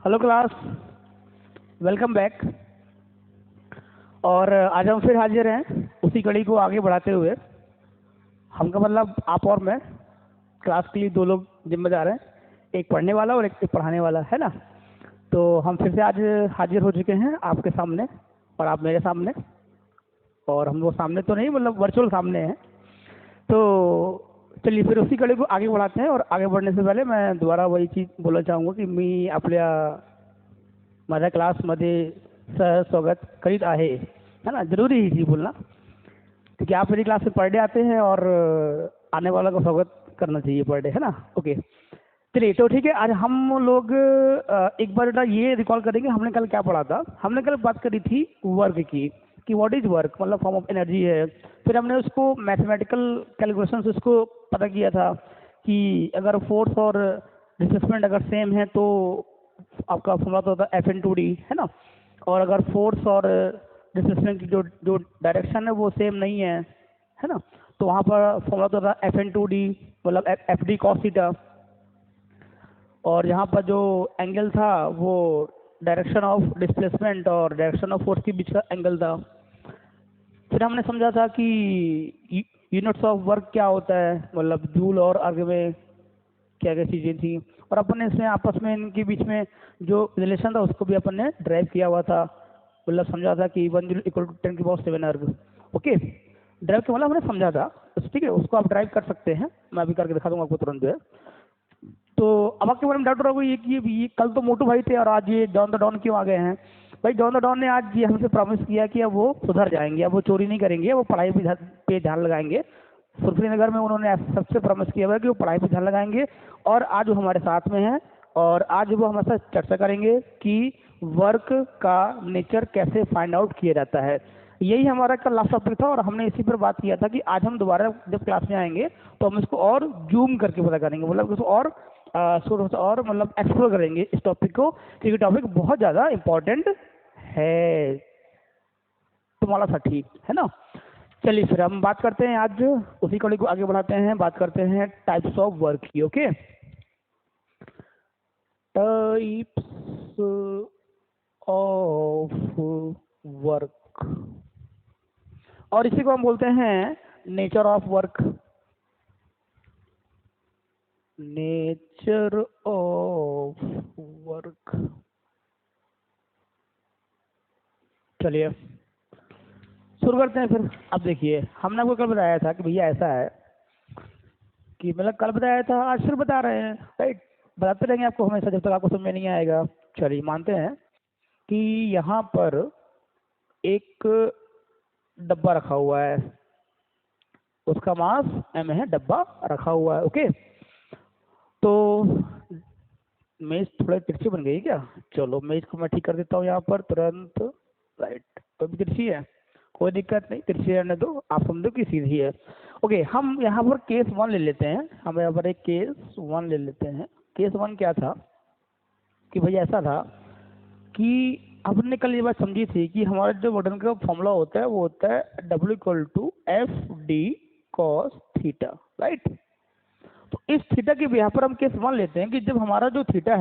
Hello class, welcome back. और आज हम फिर हाजिर हैं उसी कड़ी को आगे बढ़ाते हुए। हमका मतलब आप और मैं, क्लास के लिए दो लोग जिम्मेदार हैं, एक पढ़ने वाला और एक पढ़ाने वाला, है ना। तो हम फिर से आज हाजिर हो चुके हैं आपके सामने और आप मेरे सामने, और हम लोग सामने तो नहीं, मतलब वर्चुअल सामने हैं। तो चलिए फिर उसी कड़ी को आगे बढ़ाते हैं। और आगे बढ़ने से पहले मैं दोबारा वही चीज़ बोलना चाहूँगा कि मी आपल्या माझ्या क्लासमध्ये स्वागत करीत आहे, है ना। जरूरी है जी बोलना, क्योंकि आप मेरी क्लास में पर डे आते हैं और आने वाला का स्वागत करना चाहिए पर डे, है ना। ओके, चलिए तो ठीक है। आज हम लोग एक बार ना ये रिकॉल करेंगे हमने कल क्या पढ़ा था। हमने कल बात करी थी वर्क की, कि व्हाट इज वर्क, मतलब फॉर्म ऑफ एनर्जी है। फिर हमने उसको मैथमेटिकल कैलकुलेशन से उसको पता किया था कि अगर फोर्स और डिस्प्लेसमेंट अगर सेम है तो आपका फॉर्मूला तो होता है F/2D, है ना। और अगर फोर्स और डिस्प्लेसमेंट की जो जो डायरेक्शन है वो सेम नहीं है ना, तो वहाँ पर फॉर्मूला तो होता है F/2D, मतलब FD cos थीटा। और यहाँ पर जो एंगल था वो डायरेक्शन ऑफ डिस्प्लेसमेंट और डायरेक्शन ऑफ फोर्स के बीच का एंगल था। फिर हमने समझा था कि यूनिट्स ऑफ वर्क क्या होता है, मतलब जूल और अर्ग में क्या क्या चीज़ें थी। और अपन ने इसमें आपस में इनके बीच में जो रिलेशन था उसको भी अपन ने ड्राइव किया हुआ था, मतलब समझा था कि 1 जूल इक्वल टू 10⁻7 अर्ग। ओके, ड्राइव के मतलब हमने समझा था, तो ठीक है, उसको आप ड्राइव कर सकते हैं। मैं अभी करके दिखा दूंगा आपको तुरंत जो है। तो अब आपके बारे में डाउट रहा ये कि ये कल तो मोटू भाई थे और आज ये जॉन द डॉन क्यों आ गए हैं। भाई जॉन द डॉन ने आज ये हमसे प्रॉमिस किया कि अब वो सुधर जाएंगे, अब वो चोरी नहीं करेंगे, वो पढ़ाई पे ध्यान लगाएंगे। सुरफी नगर में उन्होंने सबसे प्रॉमिस किया हुआ है कि वो पढ़ाई पे ध्यान लगाएंगे। और आज वो हमारे साथ में हैं और आज वो हमारे साथ चर्चा करेंगे कि वर्क का नेचर कैसे फाइंड आउट किया जाता है। यही हमारा कल लास्ट टॉपिक था और हमने इसी पर बात किया था कि आज हम दोबारा जब क्लास में आएंगे तो हम इसको और जूम करके पता करेंगे, मतलब इसको और और मतलब एक्सप्लोर करेंगे इस टॉपिक को, क्योंकि टॉपिक बहुत ज़्यादा इम्पोर्टेंट है तुम्हारा साठी, है ना। चलिए फिर हम बात करते हैं, आज उसी कड़ी को आगे बढ़ाते हैं, बात करते हैं टाइप्स ऑफ वर्क की। ओके, टाइप्स ऑफ वर्क, और इसी को हम बोलते हैं nature of work. Nature of work, चलिए शुरू करते हैं फिर। अब देखिए, हमने आपको कल बताया था कि भैया ऐसा है कि, मतलब कल बताया था, आज फिर बता रहे हैं, राइट। बताते रहेंगे आपको हमेशा जब तक आपको समझ में नहीं आएगा। चलिए मानते हैं कि यहाँ पर एक डब्बा रखा हुआ है, उसका मास m है, डब्बा रखा हुआ है। ओके, तो मेज थोड़ा तिरछी बन गई क्या? चलो मेज को मैं ठीक कर देता हूँ यहाँ पर तुरंत, राइट। तो भी तिरछी है, कोई दिक्कत नहीं, तिरछी रहने दो, आप समझो कि सीधी है। ओके, हम यहाँ पर केस 1 ले लेते हैं, हम यहाँ पर एक केस 1 ले लेते हैं। केस 1 क्या था कि भैया ऐसा था कि हमने कल ये बात समझी थी कि हमारा जो वोल्टन का फॉर्मूला होता है वो होता है W=FD cos थीटा, राइट। तो इस थीटा के यहाँ पर हम केस 1 लेते हैं कि जब हमारा जो थीटा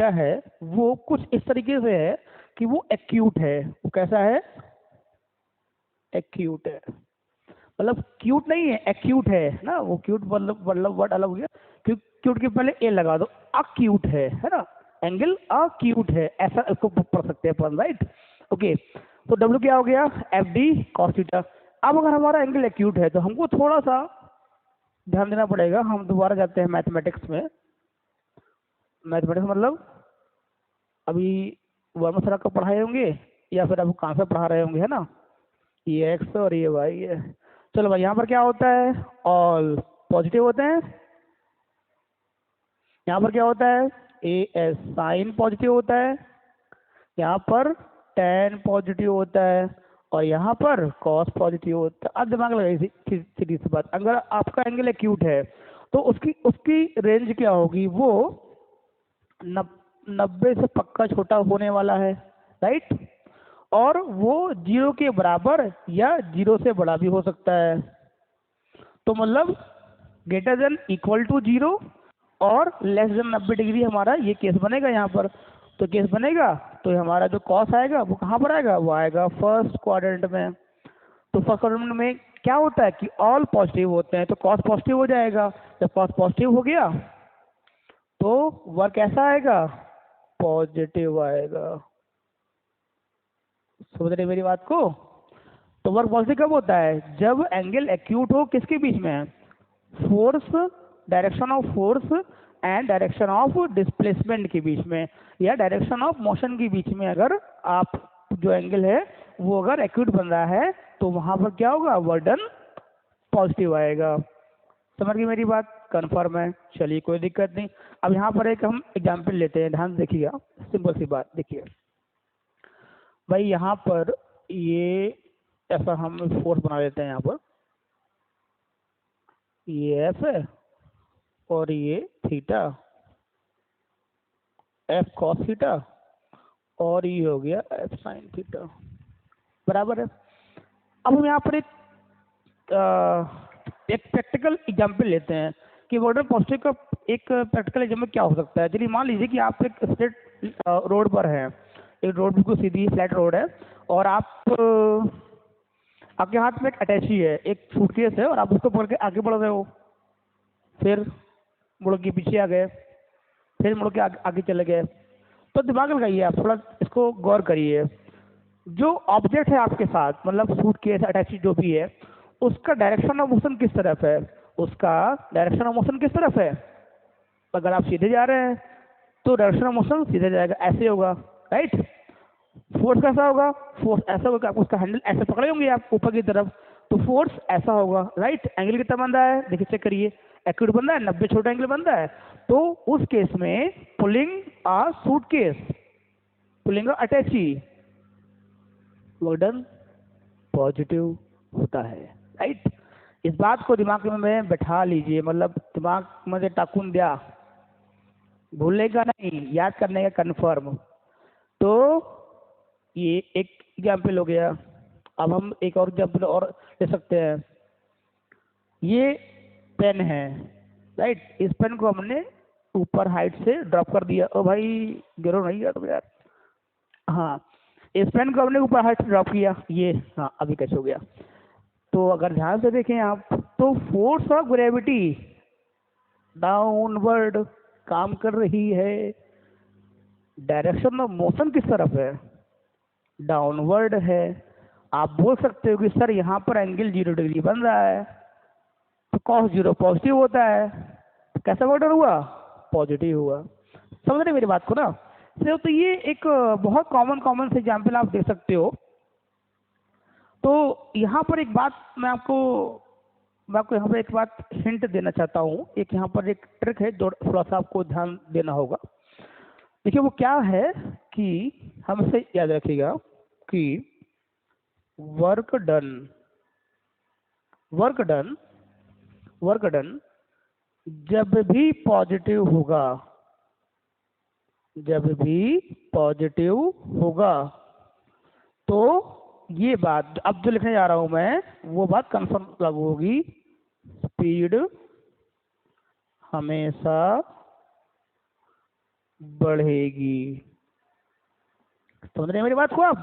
है वो कुछ इस तरीके से है कि वो एक्यूट है। वो कैसा है? एक्यूट है, मतलब क्यूट नहीं है, एक्यूट है ना। वो क्यूट मतलब वर्ड अलग हो गया, क्यूट के पहले ए लगा दो, अक्यूट है ना। एंगल अक्यूट है, ऐसा इसको पढ़ सकते हैं अपन, राइट। ओके, तो डब्ल्यू क्या हो गया? FD cos theta. अब अगर हमारा एंगल एक्यूट है तो हमको थोड़ा सा ध्यान देना पड़ेगा। हम दोबारा जाते हैं मैथमेटिक्स में। मैथमेटिक्स मतलब अभी वर्मा सर आपको पढ़ाए होंगे या फिर आपको कहाँ से पढ़ा रहे होंगे, है ना। ये एक्स और ये वाई है। चलो भाई, यहाँ पर क्या होता है? ऑल पॉजिटिव होते हैं। यहाँ पर क्या होता है? AS साइन पॉजिटिव होता है। यहाँ पर tan पॉजिटिव होता है और यहाँ पर कॉस पॉजिटिव होता है। अब दिमाग लगाइए सीधी सी बात, अगर आपका एंगल एक्यूट है तो उसकी रेंज क्या होगी? वो 90 से पक्का छोटा होने वाला है, राइट। और वो 0 के बराबर या 0 से बड़ा भी हो सकता है। तो मतलब ग्रेटर देन इक्वल टू 0 और लेस देन 90 डिग्री हमारा ये केस बनेगा यहाँ पर। तो केस बनेगा तो हमारा जो कॉस आएगा वो कहाँ पर आएगा, वो आएगा फर्स्ट क्वाड्रेंट में। तो फर्स्ट क्वाड्रेंट में क्या होता है कि ऑल पॉजिटिव होते हैं, तो कॉस पॉजिटिव हो जाएगा। जब कॉस पॉजिटिव हो गया तो वर्क कैसा आएगा, पॉजिटिव आएगा। समझ रहे मेरी बात को? तो वर्क पॉजिटिव कब होता है, जब एंगल एक्यूट हो किसके बीच में, force, direction of force and direction of displacement के बीच में, या डायरेक्शन ऑफ मोशन के बीच में। अगर आप जो एंगल है वो अगर एक्यूट बन रहा है तो वहां पर क्या होगा, वर्क डन पॉजिटिव आएगा। समझ गई मेरी बात, कंफर्म है? चलिए कोई दिक्कत नहीं। अब यहाँ पर एक हम एग्जाम्पल लेते हैं, ध्यान से देखिएगा, सिंपल सी बात। देखिए भाई यहाँ पर ये ऐसा हम फोर्स बना लेते हैं, यहाँ पर ये एफ है और ये थीटा, एफ कॉस थीटा, और ये हो गया एफ साइन थीटा, बराबर है। अब हम यहाँ पर एक प्रैक्टिकल एग्जाम्पल लेते हैं कि वर्क डन पॉजिटिव का एक प्रैक्टिकल एग्जाम्पल क्या हो सकता है। चलिए मान लीजिए कि आप एक स्ट्रेट रोड पर है, एक रोड बिल्कुल सीधी फ्लैट रोड है, और आपके हाथ में एक अटैची है, एक सूटकेस है, और आप उसको पकड़ के आगे बढ़ रहे हो, फिर मुड़ के पीछे आ गए, फिर मुड़ के आगे चले गए। तो दिमाग लगाइए, आप थोड़ा इसको गौर करिए। जो ऑब्जेक्ट है आपके साथ, मतलब सूटकेस, अटैची जो भी है, उसका डायरेक्शन ऑफ मोशन किस तरफ है, उसका डायरेक्शन ऑफ मोशन किस तरफ है। अगर आप सीधे जा रहे हैं तो डायरेक्शन ऑफ मोशन सीधे जाएगा, ऐसे होगा, राइट। फोर्स कैसा होगा, फोर्स ऐसा होगा, आप उसका हैंडल ऐसे पकड़े होंगे आप ऊपर की तरफ, तो फोर्स ऐसा होगा, राइट। एंगल कितना बन रहा है, देखिए चेक करिए, एक्यूट बन रहा है, 90 छोटा एंगल बन रहा है। तो उस केस में पुलिंग अ सूटकेस, पुलिंग अ अटैची, वर्क डन पॉजिटिव होता है, राइट। इस बात को दिमाग में बैठा लीजिए, मतलब दिमाग में टाकून दिया, भूलेगा नहीं, याद करने का कंफर्म। तो ये एक एग्जाम्पल हो गया। अब हम एक और एग्जाम्पल और ले सकते हैं। ये पेन है, राइट। इस पेन को हमने ऊपर हाइट से ड्रॉप कर दिया। ओ भाई गिरो नहीं यार, हाँ, इस पेन को हमने ऊपर हाइट से ड्रॉप किया, ये हाँ अभी कैसे हो गया। तो अगर ध्यान से देखें आप, तो फोर्स ऑफ ग्रेविटी डाउनवर्ड काम कर रही है, डायरेक्शन ऑफ मोशन किस तरफ है, डाउनवर्ड है। आप बोल सकते हो कि सर यहाँ पर एंगल 0 डिग्री बन रहा है, तो cos 0 पॉजिटिव होता है, तो कैसा ऑर्डर हुआ, पॉजिटिव हुआ। समझ रहे मेरी बात को ना। तो ये एक बहुत कॉमन से एग्जाम्पल आप दे सकते हो। तो यहाँ पर एक बात मैं आपको यहाँ पर एक बात हिंट देना चाहता हूँ। एक यहाँ पर एक ट्रिक है जो थोड़ा सा आपको ध्यान देना होगा। देखिए वो क्या है कि हम इसे याद रखिएगा कि वर्क डन जब भी पॉजिटिव होगा, तो ये बात अब जो लिखने जा रहा हूं मैं, वो बात कंफर्म लागू होगी। स्पीड हमेशा बढ़ेगी। समझ रहे हैं मेरी बात को आप?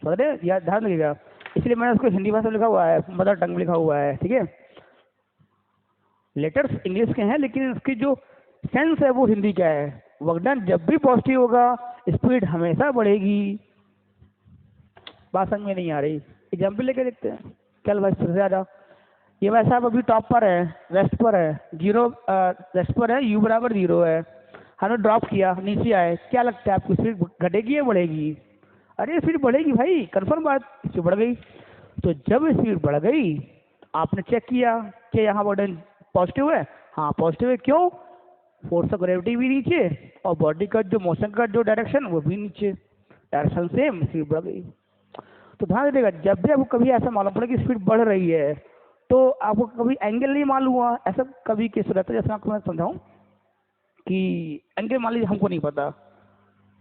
समझ रहे हैं, याद ध्यान रखिएगा। इसलिए मैंने उसको हिंदी भाषा में लिखा हुआ है, मदर टंग में लिखा हुआ है, ठीक है। लेटर्स इंग्लिश के हैं लेकिन उसकी जो सेंस है वो हिंदी का है। वर्क डन जब भी पॉजिटिव होगा, स्पीड हमेशा बढ़ेगी। बात समझ में नहीं आ रही? एग्जाम्पल लेके देखते हैं। चल भाई फिर से आ जाओ। ये भाई साहब अभी टॉप पर है, रेस्ट पर है, रेस्ट पर है, u बराबर 0 है। हमने ड्रॉप किया, नीचे आए, क्या लगता है आपकी स्पीड घटेगी या बढ़ेगी? अरे स्पीड बढ़ेगी भाई, कंफर्म बात, स्पीड बढ़ गई। तो जब स्पीड बढ़ गई, आपने चेक किया कि यहाँ वर्क पॉजिटिव है, हाँ पॉजिटिव है। क्यों? फोर्स ऑफ ग्रेविटी भी नीचे और बॉडी का जो मोशन का जो डायरेक्शन वो भी नीचे, डायरेक्शन सेम, स्पीड बढ़ गई। तो ध्यान दीजिएगा, जब भी आपको कभी ऐसा मालूम पड़े कि स्पीड बढ़ रही है, तो आपको कभी एंगल नहीं मालूम हुआ, ऐसा कभी केस रहता है। जैसे आपको मैं समझाऊं कि एंगल मान लीजिए हमको नहीं पता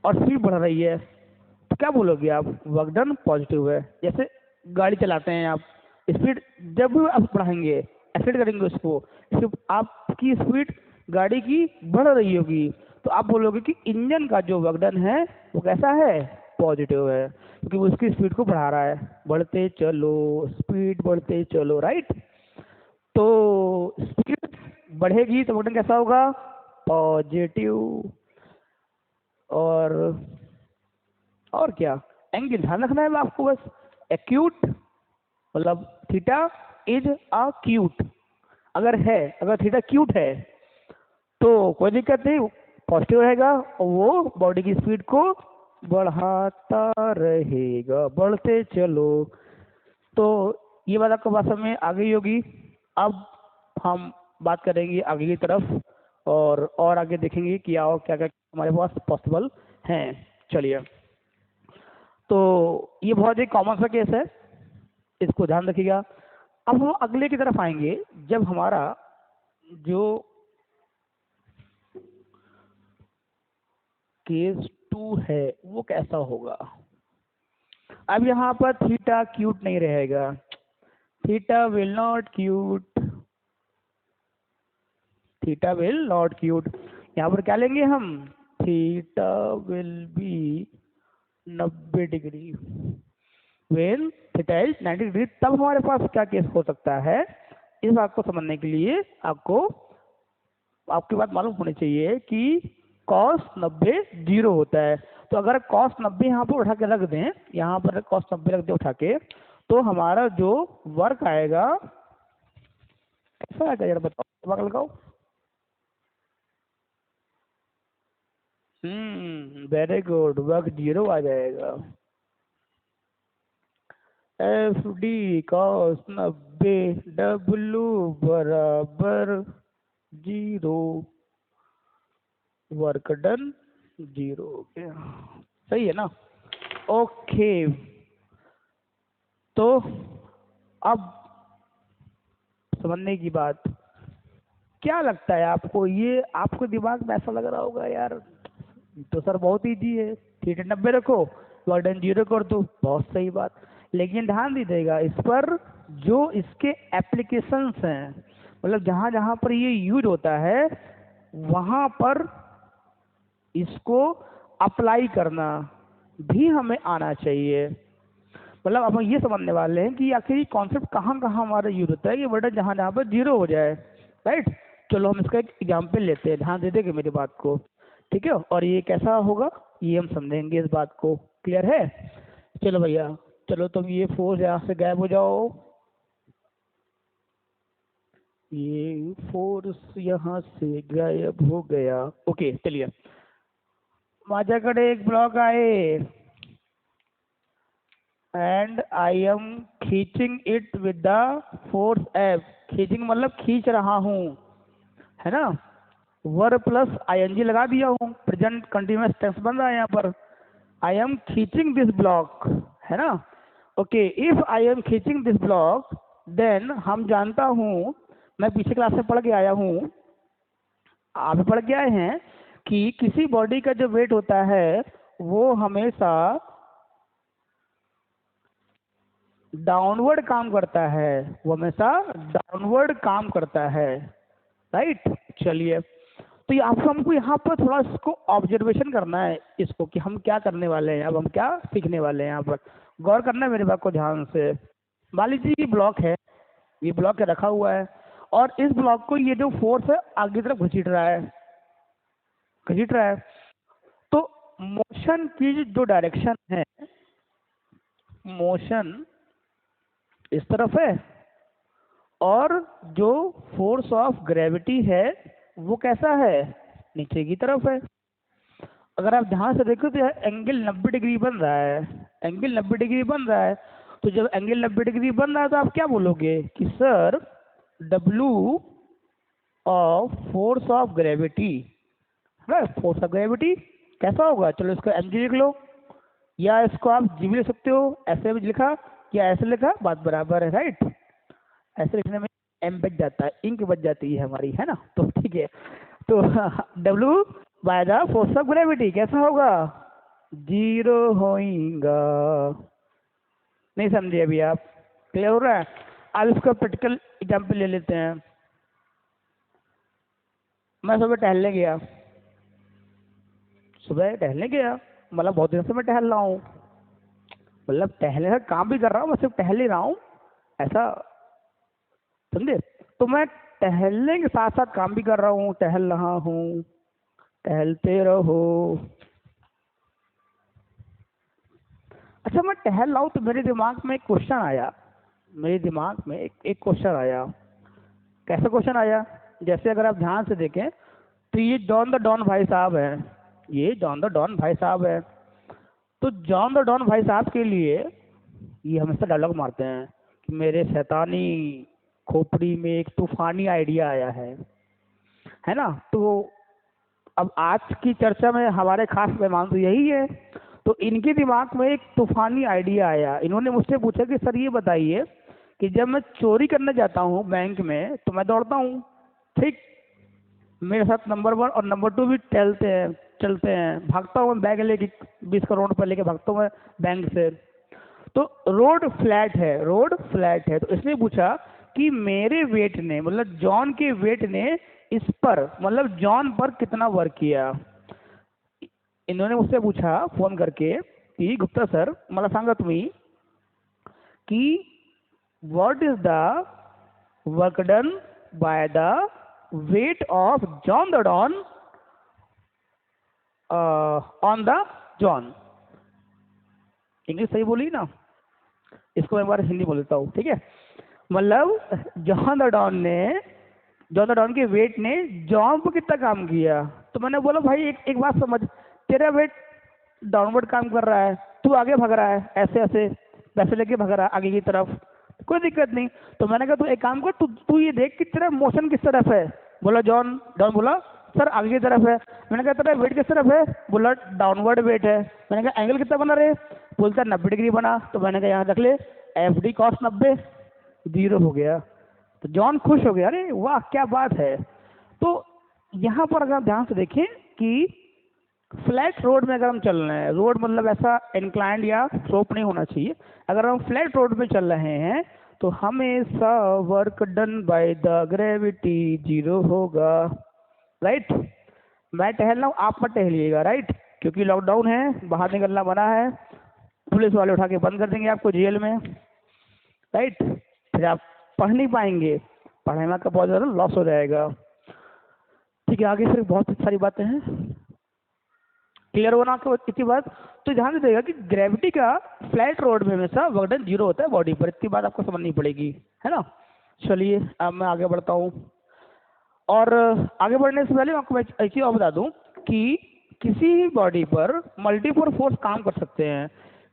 और स्पीड बढ़ रही है, तो क्या बोलोगे आप? वर्क डन पॉजिटिव है। जैसे गाड़ी चलाते हैं आप, स्पीड जब भी आप बढ़ाएंगे, एक्सीलरेट करेंगे उसको, आपकी स्पीड गाड़ी की बढ़ रही होगी, तो आप बोलोगे कि इंजन का जो वर्क डन है वो कैसा है, पॉजिटिव है, क्योंकि वो उसकी स्पीड को बढ़ा रहा है, बढ़ते चलो, स्पीड बढ़ते चलो, राइट। तो स्पीड बढ़ेगी तो वर्क डन कैसा होगा, पॉजिटिव। और क्या, एंगल ध्यान रखना है आपको बस, एक्यूट मतलब थीटा इज अ क्यूट, अगर थीटा क्यूट है तो कोई दिक्कत नहीं, पॉजिटिव रहेगा और वो बॉडी की स्पीड को बढ़ाता रहेगा, बढ़ते चलो। तो ये बात आपको बात समझ में आ गई होगी। अब हम बात करेंगे आगे की तरफ और आगे देखेंगे कि और क्या क्या हमारे पास पॉसिबल हैं। चलिए, तो ये बहुत ही कॉमन सा केस है, इसको ध्यान रखिएगा। अब हम अगले की तरफ आएंगे, जब हमारा जो केस 2 है वो कैसा होगा। अब यहाँ पर थीटा क्यूट नहीं रहेगा, theta will not cute, theta will not cute. यहाँ पर क्या लेंगे हम, theta will be 90 degree, when theta is 90 degree. तब हमारे पास क्या केस हो सकता है, इस बात को समझने के लिए आपकी बात मालूम होनी चाहिए कि cos 90 जीरो होता है। तो अगर cos 90 यहाँ पर उठा के रख दें, यहाँ पर cos 90 रख दें उठा के, तो हमारा जो वर्क आएगा कैसा आएगा, जरा बताओ, दिमाग लगाओ। वेरी गुड, वर्क जीरो आ जाएगा। एफ डी cos 90 डब्लू बराबर जीरो, वर्क डन जीरो हो गया, सही है ना। ओके, तो अब समझने की बात, क्या लगता है आपको, ये आपको दिमाग में ऐसा लग रहा होगा यार तो सर बहुत ईजी है, थीटा 90 रखो, वर्क डन जीरो कर दो, बहुत सही बात। लेकिन ध्यान दीजिएगा इस पर, जो इसके एप्लीकेशंस हैं, मतलब जहाँ जहाँ पर ये यूज होता है वहाँ पर इसको अप्लाई करना भी हमें आना चाहिए। मतलब अब हम ये समझने वाले हैं कि आखिर ये कॉन्सेप्ट कहाँ कहाँ हमारा यूज होता है कि बटन जहाँ जहाँ पर जीरो हो जाए, राइट। चलो हम इसका एक एग्जाम्पल लेते हैं, ध्यान दे देंगे मेरी बात को, ठीक है। और ये कैसा होगा ये हम समझेंगे, इस बात को क्लियर है। चलो भैया, चलो तुम ये फोर्स यहाँ से गायब हो जाओ, ये फोर्स यहाँ से गायब हो गया। ओके, चलिए, माझ्याकडे एक ब्लॉक आहे एंड आई एम खींचिंग it with the force F, खींचिंग मतलब खींच रहा हूँ, है ना। वर प्लस आईएनजी लगा दिया हूँ, प्रेजेंट कंटिन्यूअस टेंस बन रहा है यहाँ पर। आई एम खींचिंग दिस ब्लॉक, है ना। ओके, इफ आई एम खींचिंग दिस ब्लॉक देन हम जानता हूँ, मैं पीछे क्लास में पढ़ के आया हूँ, आप भी पढ़ के आए हैं कि किसी बॉडी का जो वेट होता है वो हमेशा डाउनवर्ड काम करता है, वो हमेशा डाउनवर्ड काम करता है, राइट। चलिए, तो ये आपको हमको यहाँ पर थोड़ा इसको ऑब्जर्वेशन करना है, इसको कि हम क्या करने वाले हैं, अब हम क्या सीखने वाले हैं। यहाँ पर गौर करना है मेरी बात को ध्यान से। मान लीजिए ये ब्लॉक है, ये ब्लॉक रखा हुआ है और इस ब्लॉक को ये जो फोर्स है आगे की तरफ घसीट रहा है, घसीट रहा है। तो मोशन की जो डायरेक्शन है, मोशन इस तरफ है और जो फोर्स ऑफ ग्रेविटी है वो कैसा है, नीचे की तरफ है। अगर आप ध्यान से देखो तो एंगल 90 डिग्री बन रहा है, एंगल 90 डिग्री बन रहा है। तो जब एंगल 90 डिग्री बन रहा है तो आप क्या बोलोगे कि sir W of force of gravity, है फोर्स ऑफ ग्रेविटी कैसा होगा। चलो इसको mg लिख लो, या इसको आप जी भी लिख सकते हो, ऐसे भी लिखा या ऐसे लिखा, बात बराबर है, राइट। ऐसे लिखने में एम बच जाता है, इंक बच जाती है हमारी, है ना। तो ठीक है, तो W by the force of gravity कैसा होगा, जीरो होगा। नहीं समझे अभी आप, क्लियर हो रहा है। अब इसका प्रैक्टिकल एग्जाम्पल ले लेते हैं। मैं सुबह टहलने गया, सुबह टहलने गया, मतलब बहुत दिन से मैं टहल रहा हूँ, मतलब टहलने का काम भी कर रहा हूँ, मैं सिर्फ टहल ही रहा हूँ ऐसा, समझे। तो मैं टहलने के साथ साथ काम भी कर रहा हूँ, टहल रहा हूँ, टहलते रहो। अच्छा मैं टहल रहा हूँ तो मेरे दिमाग में एक क्वेश्चन आया, मेरे दिमाग में एक क्वेश्चन आया। कैसा क्वेश्चन आया? जैसे अगर आप ध्यान से देखें तो ये जॉन द डॉन भाई साहब हैं, ये जॉन द डॉन भाई साहब है। तो जॉन द डॉन भाई साहब के लिए ये हमेशा डायलॉग मारते हैं कि मेरे शैतानी खोपड़ी में एक तूफानी आइडिया आया है ना। तो अब आज की चर्चा में हमारे खास मेहमान तो यही है। तो इनके दिमाग में एक तूफानी आइडिया आया, इन्होंने मुझसे पूछा कि सर ये बताइए कि जब मैं चोरी करने जाता हूँ बैंक में तो मैं दौड़ता हूँ, ठीक, मेरे साथ नंबर 1 और नंबर 2 भी चलते हैं, भागता हूँ मैं बैग लेके, 20 करोड़ रुपये लेके भागता हूँ मैं बैंक से। तो रोड फ्लैट है, रोड फ्लैट है, तो इसने पूछा कि मेरे वेट ने, मतलब जॉन के वेट ने इस पर, मतलब जॉन पर कितना वर्क किया। इन्होंने मुझसे पूछा फोन करके कि गुप्ता सर मला सांगा तुम्ही कि what is the work done by the weight of John the Don on the John. English सही बोली ना, इसको मैं एक बार हिंदी बोल देता हूँ, ठीक है। मतलब जॉन द डॉन के वेट ने जॉन पर कितना काम किया। तो मैंने बोला भाई एक बात समझ, तेरा वेट डाउनवर्ड काम कर रहा है, तू आगे भाग रहा है, ऐसे ऐसे पैसे लेके भाग रहा है आगे की तरफ, कोई दिक्कत नहीं। तो मैंने कहा तू एक काम कर, तू ये देख कि तेरा मोशन किस तरफ है। बोला जॉन बोला सर आगे की तरफ है। मैंने कहा तेरा वेट किस तरफ है। बोला डाउनवर्ड वेट है। मैंने कहा एंगल कितना बना रहे। बोलता 90 डिग्री बना। तो मैंने कहा यहाँ रख ले, FD कॉस 90, 0 हो गया। तो जॉन खुश हो गया, अरे वाह क्या बात है। तो यहाँ पर अगर आप ध्यान से देखें कि फ्लैट रोड में अगर हम चल रहे हैं, रोड मतलब ऐसा इंक्लाइंड या स्लोप नहीं होना चाहिए, अगर हम फ्लैट रोड में चल रहे हैं तो हमेशा work done by the gravity 0 होगा, राइट। मैं टहल रहा हूँ, आप मत टहलिएगा, राइट, क्योंकि लॉकडाउन है, बाहर निकलना मना है, पुलिस वाले उठा के बंद कर देंगे आपको जेल में, राइट। फिर आप पढ़ नहीं पाएंगे, पढ़ाई में आपका बहुत ज़्यादा लॉस हो जाएगा, ठीक है। आगे फिर बहुत सारी बातें हैं, क्लियर होना आपको इतनी बात। तो ध्यान देगा कि ग्रेविटी का फ्लैट रोड में हमेशा वर्क डन 0 होता है बॉडी पर, इतनी बात आपको समझनी पड़ेगी, है ना। चलिए अब मैं आगे बढ़ता हूँ, और आगे बढ़ने से पहले आपको मैं एक चीज़ और बता दूँ कि किसी भी बॉडी पर मल्टीपल फोर्स काम कर सकते हैं,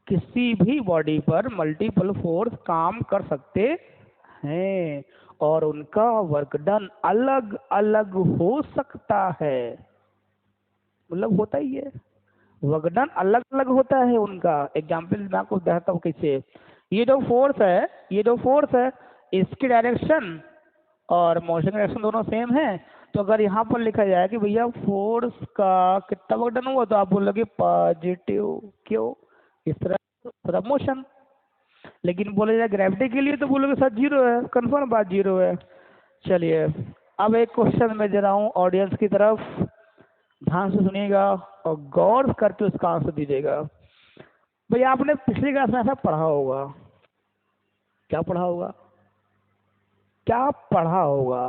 किसी भी बॉडी पर मल्टीपल फोर्स काम कर सकते हैं, और उनका वर्क डन अलग अलग हो सकता है, मतलब होता ही है, वर्क डन अलग अलग होता है उनका। एग्जाम्पल मैं आपको बताता हूँ कैसे। ये जो फोर्स है, इसकी डायरेक्शन और मोशन डायरेक्शन दोनों सेम है। तो अगर यहाँ पर लिखा जाए कि भैया फोर्स का कितना वर्क डन हुआ, तो आप बोलोगे पॉजिटिव, क्यों, इस तरह मोशन। लेकिन बोले जाए ग्रेविटी के लिए तो बोलोगे सर 0 है, कंफर्म बात 0 है। चलिए अब एक क्वेश्चन मैं दे रहा हूँ ऑडियंस की तरफ, ध्यान से सुनिएगा और गौर करके उसका आंसर दीजिएगा। भैया आपने पिछली क्लास में ऐसा पढ़ा होगा, क्या पढ़ा होगा, क्या पढ़ा होगा,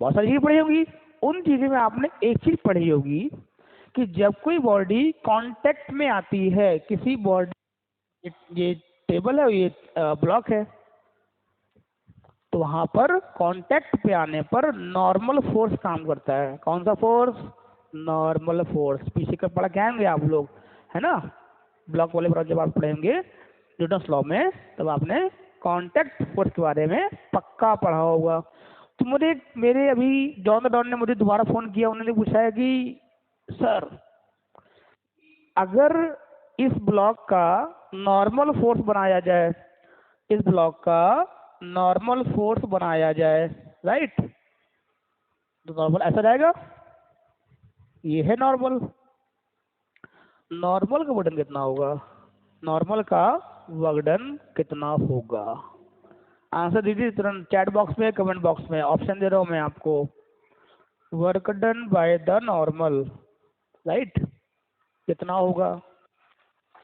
बहुत सारी चीज़ें पढ़ी होगी। उन चीज़ों में आपने एक चीज़ पढ़ी होगी कि जब कोई बॉडी कांटेक्ट में आती है किसी बॉडी, ये टेबल है, ये ब्लॉक है, तो वहां पर कांटेक्ट पे आने पर नॉर्मल फोर्स काम करता है। कौन सा फोर्स? Normal force. पीछे का पढ़ा क्या है आप लोग, है ना, ब्लॉक वाले पर जब आप पढ़ेंगे न्यूटन्स लॉ में, तब आपने कांटेक्ट फोर्स के बारे में पक्का पढ़ा होगा। तो मेरे अभी जॉन द डॉन ने मुझे दोबारा फोन किया, उन्होंने पूछा है कि सर अगर इस ब्लॉक का नॉर्मल फोर्स बनाया जाए, इस ब्लॉक का नॉर्मल फोर्स बनाया जाए, राइट, तो नॉर्मल ऐसा जाएगा, ये है नॉर्मल। नॉर्मल का वजन कितना होगा, नॉर्मल का वजन कितना होगा? आंसर दीजिए तुरंत चैट बॉक्स में, कमेंट बॉक्स में, ऑप्शन दे रहा हूं मैं आपको। Work done by the normal, right, कितना होगा,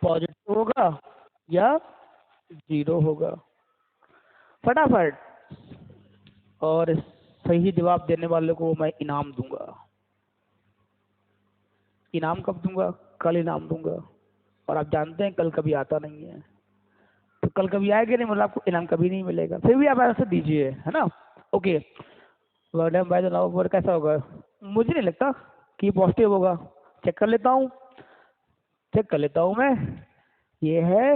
पॉजिटिव होगा या जीरो होगा। फटाफट, और सही जवाब देने वाले को मैं इनाम दूंगा। इनाम कब दूंगा? कल इनाम दूंगा, और आप जानते हैं कल कभी आता नहीं है, तो कल कभी आएगा नहीं, मतलब आपको इनाम कभी नहीं मिलेगा, फिर भी आप ऐसे दीजिए, है ना। Okay, word by the normal कैसा होगा? मुझे नहीं लगता कि पॉजिटिव होगा, चेक कर लेता हूँ, चेक कर लेता हूँ मैं। ये है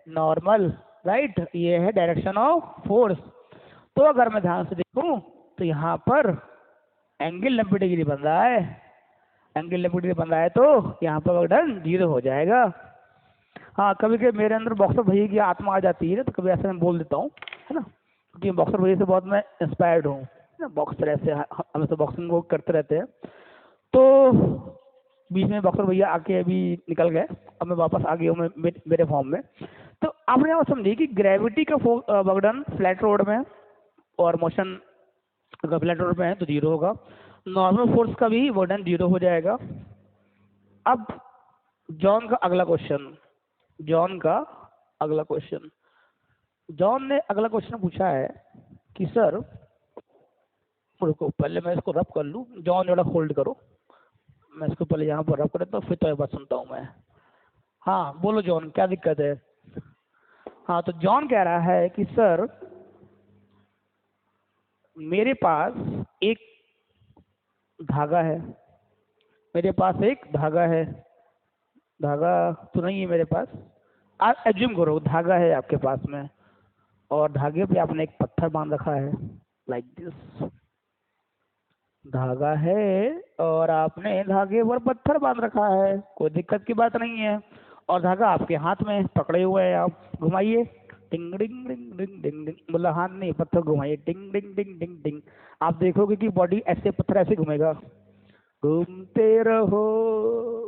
नॉर्मल, राइट, ये है डायरेक्शन ऑफ फोर्स। तो अगर मैं ध्यान से देखूं तो यहाँ पर एंगल 90 डिग्री बन रहा है, एंगल 90 डिग्री बन रहा है, तो यहाँ पर वर्क डन जीरो हो जाएगा। हाँ, कभी कभी मेरे अंदर बॉक्सर भैया की आत्मा आ जाती है, तो कभी ऐसे मैं बोल देता हूँ, है ना, क्योंकि बॉक्सर भैया से बहुत मैं इंस्पायर्ड हूँ ना। बॉक्सर ऐसे हमेशा बॉक्सिंग वो करते रहते हैं, तो बीच में बॉक्सर भैया आके अभी निकल गए, अब मैं वापस आ गया हूँ मेरे फॉर्म में। तो आपने यहाँ समझिए कि ग्रेविटी का वर्क डन फ्लैट रोड में, और मोशन अगर फ्लैट रोड में है तो जीरो होगा, नॉर्मल फोर्स का भी वर्क डन जीरो हो जाएगा। अब जॉन का अगला क्वेश्चन, जॉन का अगला क्वेश्चन, जॉन ने अगला क्वेश्चन पूछा है कि सर, रुको पहले मैं इसको रब कर लूँ, जॉन जरा होल्ड करो, मैं इसको पहले यहाँ पर रब कर देता हूँ, फिर तो एक बात सुनता हूँ मैं। हाँ बोलो जॉन, क्या दिक्कत है? हाँ, तो जॉन कह रहा है कि सर, मेरे पास एक धागा है, मेरे पास एक धागा है, धागा तो नहीं है मेरे पास, आप एज्यूम करो धागा है आपके पास में, और धागे पे आपने एक पत्थर बांध रखा है, लाइक दिस, धागा है और आपने धागे पर पत्थर बांध रखा है, कोई दिक्कत की बात नहीं है, और धागा आपके हाथ में पकड़े हुए हैं, आप घुमाइए, टिंग डिंग डिंग डिंग डिंग डिंग, मतलब हाथ नहीं पत्थर घुमाइए, टिंग डिंग डिंग डिंग डिंग, आप देखोगे कि बॉडी ऐसे, पत्थर ऐसे घूमेगा, घूमते रहो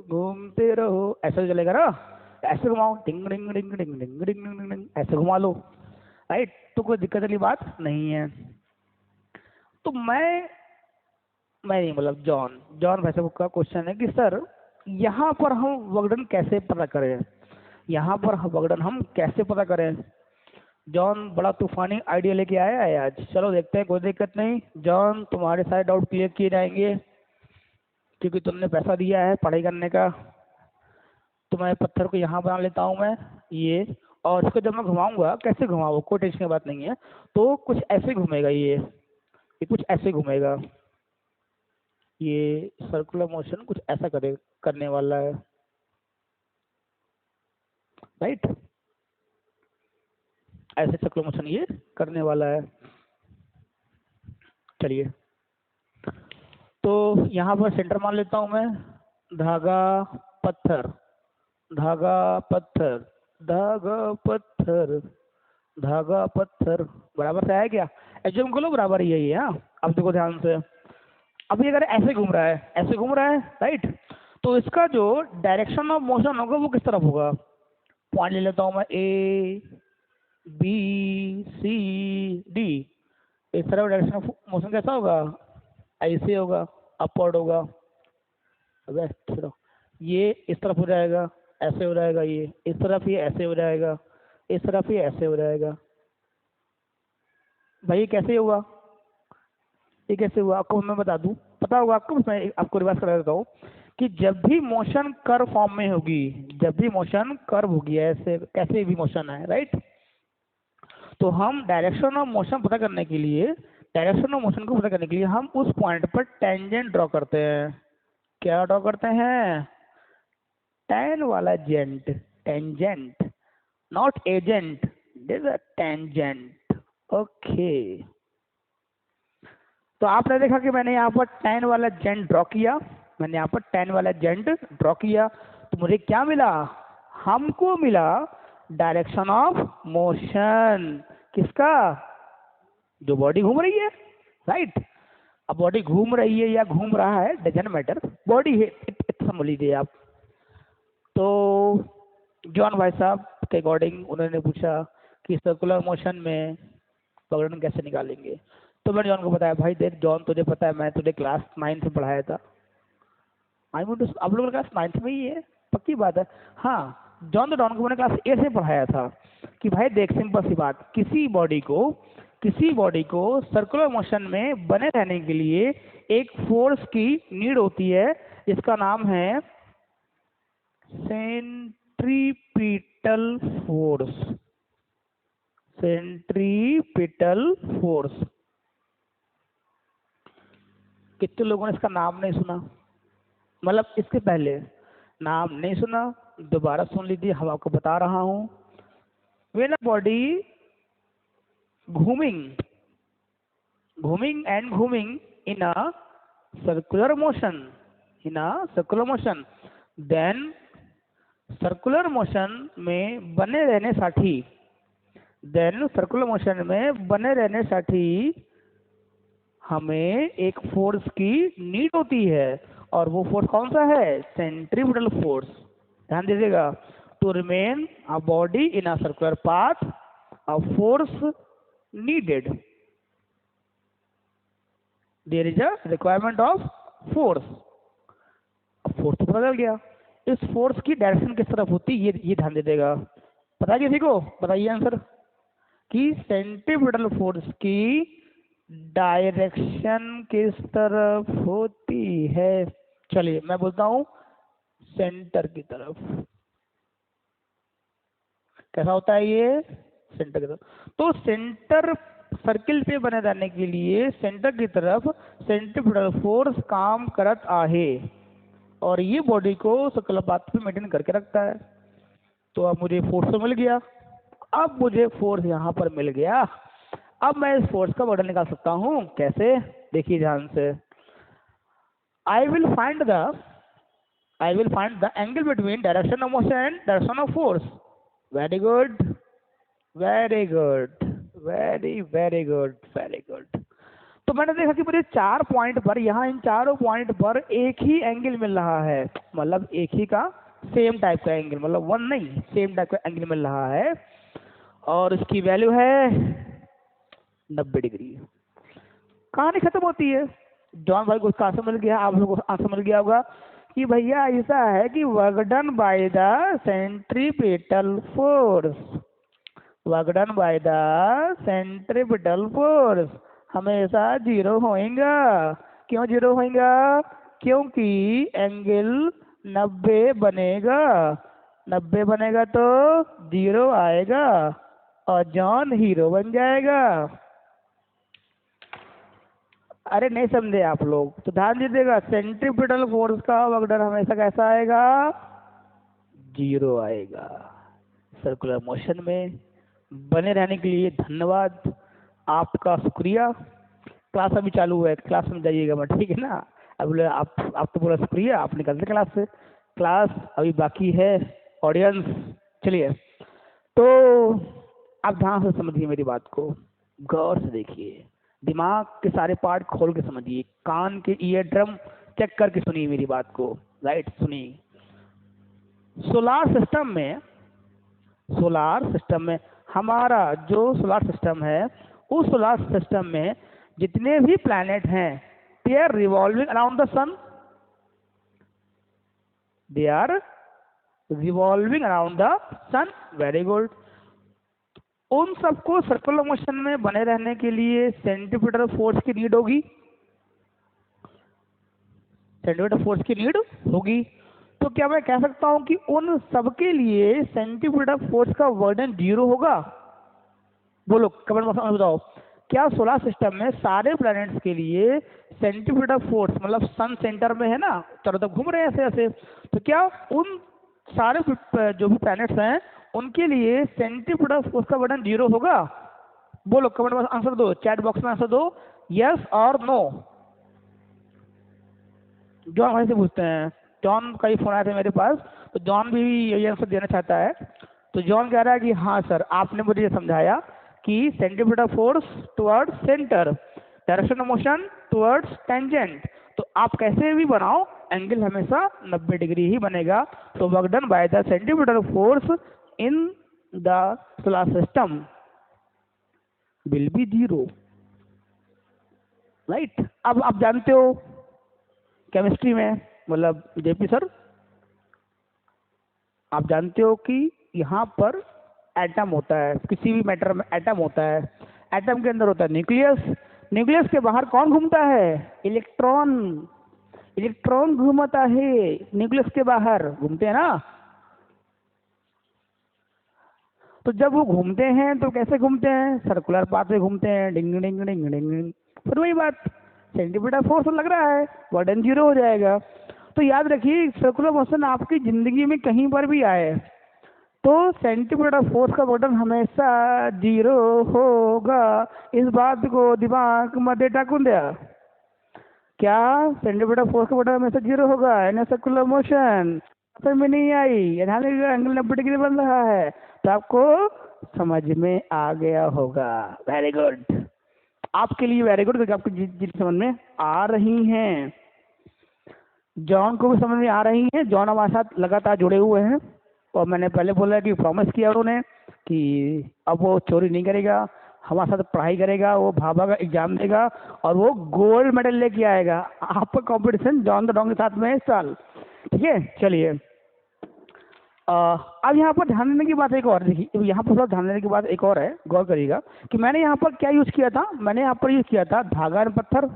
घूमते रहो, ऐसा चलेगा ना, ऐसे घुमाओ, टिंग डिंग डिंग डिंग डिंग डिंग डिंग डिंग, ऐसे घुमा लो, राइट, तो कोई दिक्कत वाली बात नहीं है। तो मैं नहीं, मतलब जॉन जॉन भाई साहब का क्वेश्चन है कि सर, यहाँ पर हम वर्कडन कैसे पता करें, यहाँ पर वर्कडन हम कैसे पता करें? जॉन बड़ा तूफानी आइडिया लेके आया है आज, चलो देखते हैं, कोई दिक्कत नहीं जॉन, तुम्हारे सारे डाउट क्लियर किए जाएंगे, क्योंकि तुमने पैसा दिया है पढ़ाई करने का। तुम्हारे पत्थर को यहाँ बना लेता हूँ मैं, ये, और इसको जब मैं घुमाऊंगा, कैसे घुमाऊँ, कोई टेंशन की बात नहीं है, तो कुछ ऐसे घूमेगा, ये कुछ ऐसे घूमेगा, ये सर्कुलर मोशन कुछ ऐसा करने वाला है, राइट, ऐसे सर्कुलर मोशन ये करने वाला है। चलिए, तो यहाँ पर सेंटर मान लेता हूँ मैं, धागा पत्थर, धागा पत्थर, धागा पत्थर, धागा पत्थर, बराबर से आया क्या? एज्यूम करो बराबर ही है, हाँ। अब देखो ध्यान से, अब ये अगर ऐसे घूम रहा है, ऐसे घूम रहा है, राइट, तो इसका जो डायरेक्शन ऑफ मोशन होगा वो किस तरफ होगा? पॉइंट ले लेता हूँ मैं, ए बी सी डी, इस तरफ डायरेक्शन ऑफ मोशन कैसा होगा? ऐसे होगा, अपवर्ड होगा, अबे चलो, ये इस तरफ हो जाएगा, ऐसे हो जाएगा, ये इस तरफ, ये ऐसे हो जाएगा, इस तरफ ये ऐसे हो जाएगा। भाई ये कैसे हुआ, ये कैसे हुआ? आपको मैं बता दूं, पता होगा आपको, मैं आपको रिवर्स करा देता हूँ, कि जब भी मोशन कर्व फॉर्म में होगी, जब भी मोशन कर्व होगी, ऐसे कैसे भी मोशन है, राइट, तो हम डायरेक्शन ऑफ मोशन पता करने के लिए, डायरेक्शन ऑफ मोशन को पता करने के लिए हम उस पॉइंट पर टेंजेंट ड्रॉ करते हैं। क्या ड्रॉ करते हैं? टैन वाला gent, tangent, not agent, this a tangent, okay. तो आपने देखा कि मैंने यहाँ पर टैन वाला जेंट ड्रॉ किया, मैंने यहाँ पर टैन वाला जेंट ड्रॉ किया, तो मुझे क्या मिला? हमको मिला डायरेक्शन ऑफ मोशन, किसका? जो बॉडी घूम रही है, राइट। अब बॉडी घूम रही है या घूम रहा है, डजंट मैटर, बॉडी है, समझ लीजिए आप। तो जॉन भाई साहब के अकॉर्डिंग उन्होंने पूछा कि सर्कुलर मोशन में वर्कडन कैसे निकालेंगे। तो मैंने जॉन को बताया, भाई देख जॉन, तुझे पता है मैं तुझे क्लास 9 में पढ़ाया था। आई मीन आप लोग क्लास 9 में ही है, पक्की बात है। हाँ, जॉन तो डॉन को मैंने क्लास 8 से पढ़ाया था कि भाई देख सिंपल सी बात, किसी बॉडी को सर्कुलर मोशन में बने रहने के लिए एक फोर्स की नीड होती है जिसका नाम है सेंट्रीपिटल फोर्स। सेंट्रीपिटल फोर्स, कितने लोगों ने इसका नाम नहीं सुना? मतलब इसके पहले नाम नहीं सुना, दोबारा सुन लीजिए, हम आपको बता रहा हूं। व्हेन अ बॉडी घूमिंग in a circular motion, then circular motion में बने रहने साठी हमें एक फोर्स की नीड होती है, और वो फोर्स कौन सा है? Centripetal force. ध्यान दीजिएगा, to remain a body in a circular path a force needed, there is a requirement of force. अब फोर्स तो बदल गया, इस फोर्स की डायरेक्शन किस तरफ होती है ये ध्यान दीजिएगा। पता है किसी को? बताइए आंसर, कि सेंट्रीपिटल फोर्स की डायरेक्शन किस तरफ होती है? चलिए मैं बोलता हूं, सेंटर की तरफ। कैसा होता है ये? सेंटर की तरफ। तो सेंटर सर्किल पे बने रहने के लिए सेंटर की तरफ सेंट्रीपिटल फोर्स काम करत आहे, और ये बॉडी को सर्कुलर पाथ पे मेंटेन करके रखता है। तो अब मुझे फोर्स तो मिल गया, अब मुझे फोर्स यहाँ पर मिल गया, अब मैं इस फोर्स का वर्डन निकाल सकता हूँ। कैसे? देखिए ध्यान से, I will find the angle between direction of motion and direction of force. Very good, very good, very good. तो मैंने देखा कि मुझे 4 पॉइंट पर, यहाँ इन चारों पॉइंट पर एक ही एंगल मिल रहा है, मतलब एक ही का सेम टाइप का एंगल, मतलब वन नहीं, सेम टाइप का एंगल मिल रहा है, और इसकी वैल्यू है 90 डिग्री। कहानी खत्म होती है। जॉन भाई को उसका आंसर मिल गया, आप लोगों को आंसर मिल गया होगा कि भैया ऐसा है कि work done by the centripetal force हमेशा 0 होएगा। क्यों 0 होएगा? क्योंकि एंगल 90 बनेगा, 90 बनेगा तो 0 आएगा, और जॉन हीरो बन जाएगा। अरे नहीं समझे आप लोग? तो ध्यान दीजिएगा, सेंट्रीपिटल फोर्स का वर्क डन हमेशा कैसा आएगा? 0 आएगा। सर्कुलर मोशन में बने रहने के लिए धन्यवाद, आपका शुक्रिया। क्लास अभी चालू है, क्लास में जाइएगा मत, ठीक है ना? अब बोले आप तो बोला शुक्रिया, आप निकलते क्लास से, क्लास अभी बाकी है ऑडियंस। चलिए, तो आप ध्यान से समझिए मेरी बात को, गौर से देखिए, दिमाग के सारे पार्ट खोल के समझिए, कान के ईयर ड्रम चेक करके सुनिए मेरी बात को, राइट? सुनिए। सोलार सिस्टम में हमारा जो सोलार सिस्टम है, उस सोलार सिस्टम में जितने भी प्लैनेट हैं, they are revolving around the sun, they are revolving around the sun. Very good. उन सबको सर्कुलर मोशन में बने रहने के लिए सेंट्रीपिटल फोर्स की नीड होगी, सेंट्रीपिटल फोर्स की नीड होगी। तो क्या मैं कह सकता हूं कि उन सबके लिए सेंट्रीपिटल फोर्स का वर्डन 0 होगा? बोलो कमेंट बॉक्स में बताओ, क्या सोलर सिस्टम में सारे प्लैनेट्स के लिए सेंट्रीपिटल फोर्स, मतलब सन सेंटर में है ना, चारों तरफ घूम रहे हैं ऐसे ऐसे, तो क्या उन सारे जो भी प्लैनेट्स हैं उनके लिए सेंट्रीपिटल फोर्स का वर्डन 0 होगा? बोलो कमेंट बॉक्स आंसर दो, चैट बॉक्स में आंसर दो, यस और नो। जॉन भाई से पूछते हैं, जॉन का ही फोन आया था मेरे पास, तो जॉन भी यही आंसर देना चाहता है। तो जॉन कह रहा है कि हाँ सर, आपने मुझे समझाया कि centripetal force towards centre, direction of motion towards tangent, तो आप कैसे भी बनाओ एंगल हमेशा 90 डिग्री ही बनेगा। तो work done by the centripetal force in the solar system will be 0। Right. अब आप जानते हो केमिस्ट्री में, मतलब जेपी सर, आप जानते हो कि यहाँ पर एटम होता है, किसी भी मैटर में एटम होता है। एटम के अंदर होता है न्यूक्लियस, न्यूक्लियस के बाहर कौन घूमता है? इलेक्ट्रॉन। इलेक्ट्रॉन घूमता है न्यूक्लियस के बाहर, घूमते हैं ना। तो जब वो घूमते हैं तो कैसे घूमते हैं? सर्कुलर पाथ में घूमते हैं, डिंग डिंग डिंग डिंग डिंग। फिर वही बात, सेंटीमीटर फोर्स लग रहा है, वर्डन जीरो हो जाएगा। तो याद रखिए, सर्कुलर मोशन आपकी जिंदगी में कहीं पर भी आए तो सेंटीमीटर फोर्स का वर्डन हमेशा जीरो होगा। इस बात को दिमाग में टाकून दिया क्या? सेंटीमीटर फोर्स का वर्डन हमेशा जीरो होगा इन सर्कुलर मोशन। समझ में नहीं आई? एंगल 90 डिग्री बन रहा है, तो आपको समझ में आ गया होगा। वेरी गुड, आपके लिए वेरी गुड, क्योंकि आपकी चीज समझ में आ रही हैं। जॉन को भी समझ में आ रही है। जॉन हमारे साथ लगातार जुड़े हुए हैं, और मैंने पहले बोला कि प्रॉमिस किया उन्होंने कि अब वो चोरी नहीं करेगा, हमारे साथ पढ़ाई करेगा, वो भाभा का एग्जाम देगा और वो गोल्ड मेडल लेके आएगा। आपका कंपटीशन जॉन द डॉन के साथ में है इस साल, ठीक है। चलिए, अब यहाँ पर ध्यान देने की बात एक और, देखिए यहाँ पर ध्यान देने की बात एक और है, गौर करिएगा कि मैंने यहाँ पर क्या यूज किया था। मैंने यहाँ पर यूज किया था धागा एंड पत्थर।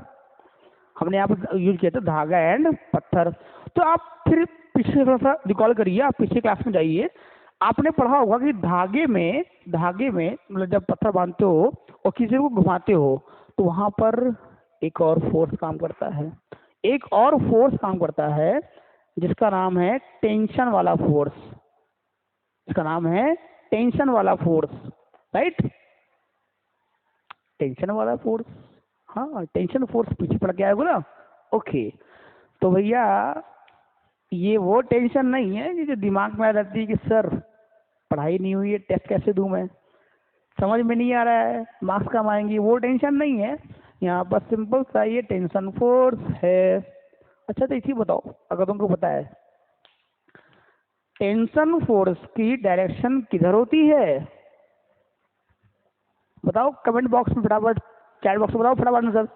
हमने यहाँ पर यूज किया था धागा एंड पत्थर। तो आप फिर पीछे थोड़ा सा रिकॉल करिए, आप पिछले क्लास में जाइए, आपने पढ़ा होगा कि धागे में मतलब जब पत्थर बांधते हो और किसी को घुमाते हो तो वहां पर एक और फोर्स काम करता है, एक और फोर्स काम करता है जिसका नाम है टेंशन वाला फोर्स। इसका नाम है टेंशन वाला फोर्स, राइट। टेंशन वाला फोर्स, हाँ टेंशन फोर्स पीछे पड़ के आएगा ना। ओके, तो भैया ये वो टेंशन नहीं है कि जो दिमाग में आ जाती है कि सर पढ़ाई नहीं हुई है, टेस्ट कैसे दूं मैं, समझ में नहीं आ रहा है, मार्क्स कम आएंगे, वो टेंशन नहीं है। यहाँ पर सिंपल सा ये टेंशन फोर्स है। अच्छा तो इसी बताओ, अगर तुमको पता है टेंशन फोर्स की डायरेक्शन किधर होती है, बताओ कमेंट बॉक्स में फटाफट, चैट बॉक्स में बताओ फटाफट आंसर।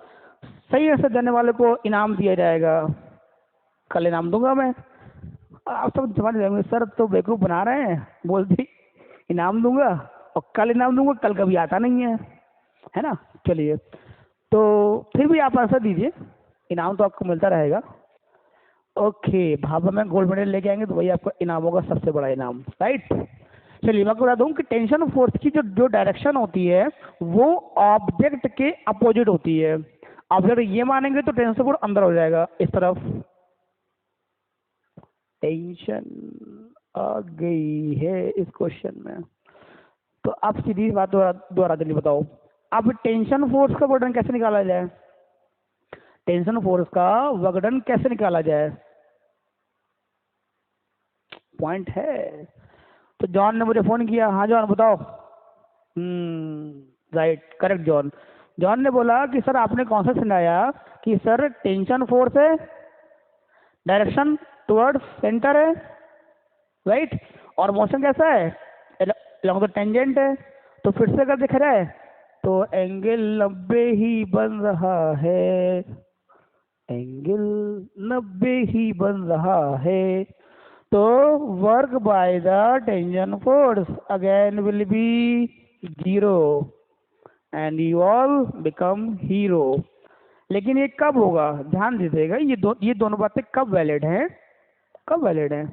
सही आंसर देने वाले को इनाम दिया जाएगा, कल इनाम दूंगा मैं। आप सब समझ जाएंगे सर तो बेवकूफ बना रहे हैं, बोलती इनाम दूंगा और कल इनाम दूंगा, कल कभी आता नहीं है ना। चलिए, तो फिर भी आप आंसर दीजिए, इनाम तो आपको मिलता रहेगा। ओके, भाभा में गोल्ड मेडल लेके आएंगे तो वही आपका इनाम होगा, सबसे बड़ा इनाम, राइट। चलिए मैं आपको बता दूं कि टेंशन फोर्स की जो जो डायरेक्शन होती है वो ऑब्जेक्ट के अपोजिट होती है। ऑब्जेक्ट ये मानेंगे तो टेंशन फोर्स अंदर हो जाएगा इस तरफ। टेंशन आ गई है इस क्वेश्चन में, तो आप सीधी बात दोबारा जल्दी बताओ, अब टेंशन फोर्स का वर्डन कैसे निकाला जाए? टेंशन फोर्स का वर्डन कैसे निकाला जाए? पॉइंट है। तो जॉन ने मुझे फोन किया, हाँ जॉन बताओ। Right, correct John. जॉन ने बोला कि सर आपने कौन सा सुनाया कि सर टेंशन फोर्स है, डायरेक्शन टुवर्ड्स सेंटर है, राइट, और मोशन कैसा है, अलॉन्ग द टेंजेंट है। तो फिर से अगर दिख रहा है तो एंगल 90 ही बन रहा है, एंगल 90 ही बन रहा है। तो work by the tension force again will be zero and you all become hero. लेकिन ये कब होगा, ध्यान दीजिएगा, ये दोनों बातें कब वैलिड हैं, कब वैलिड हैं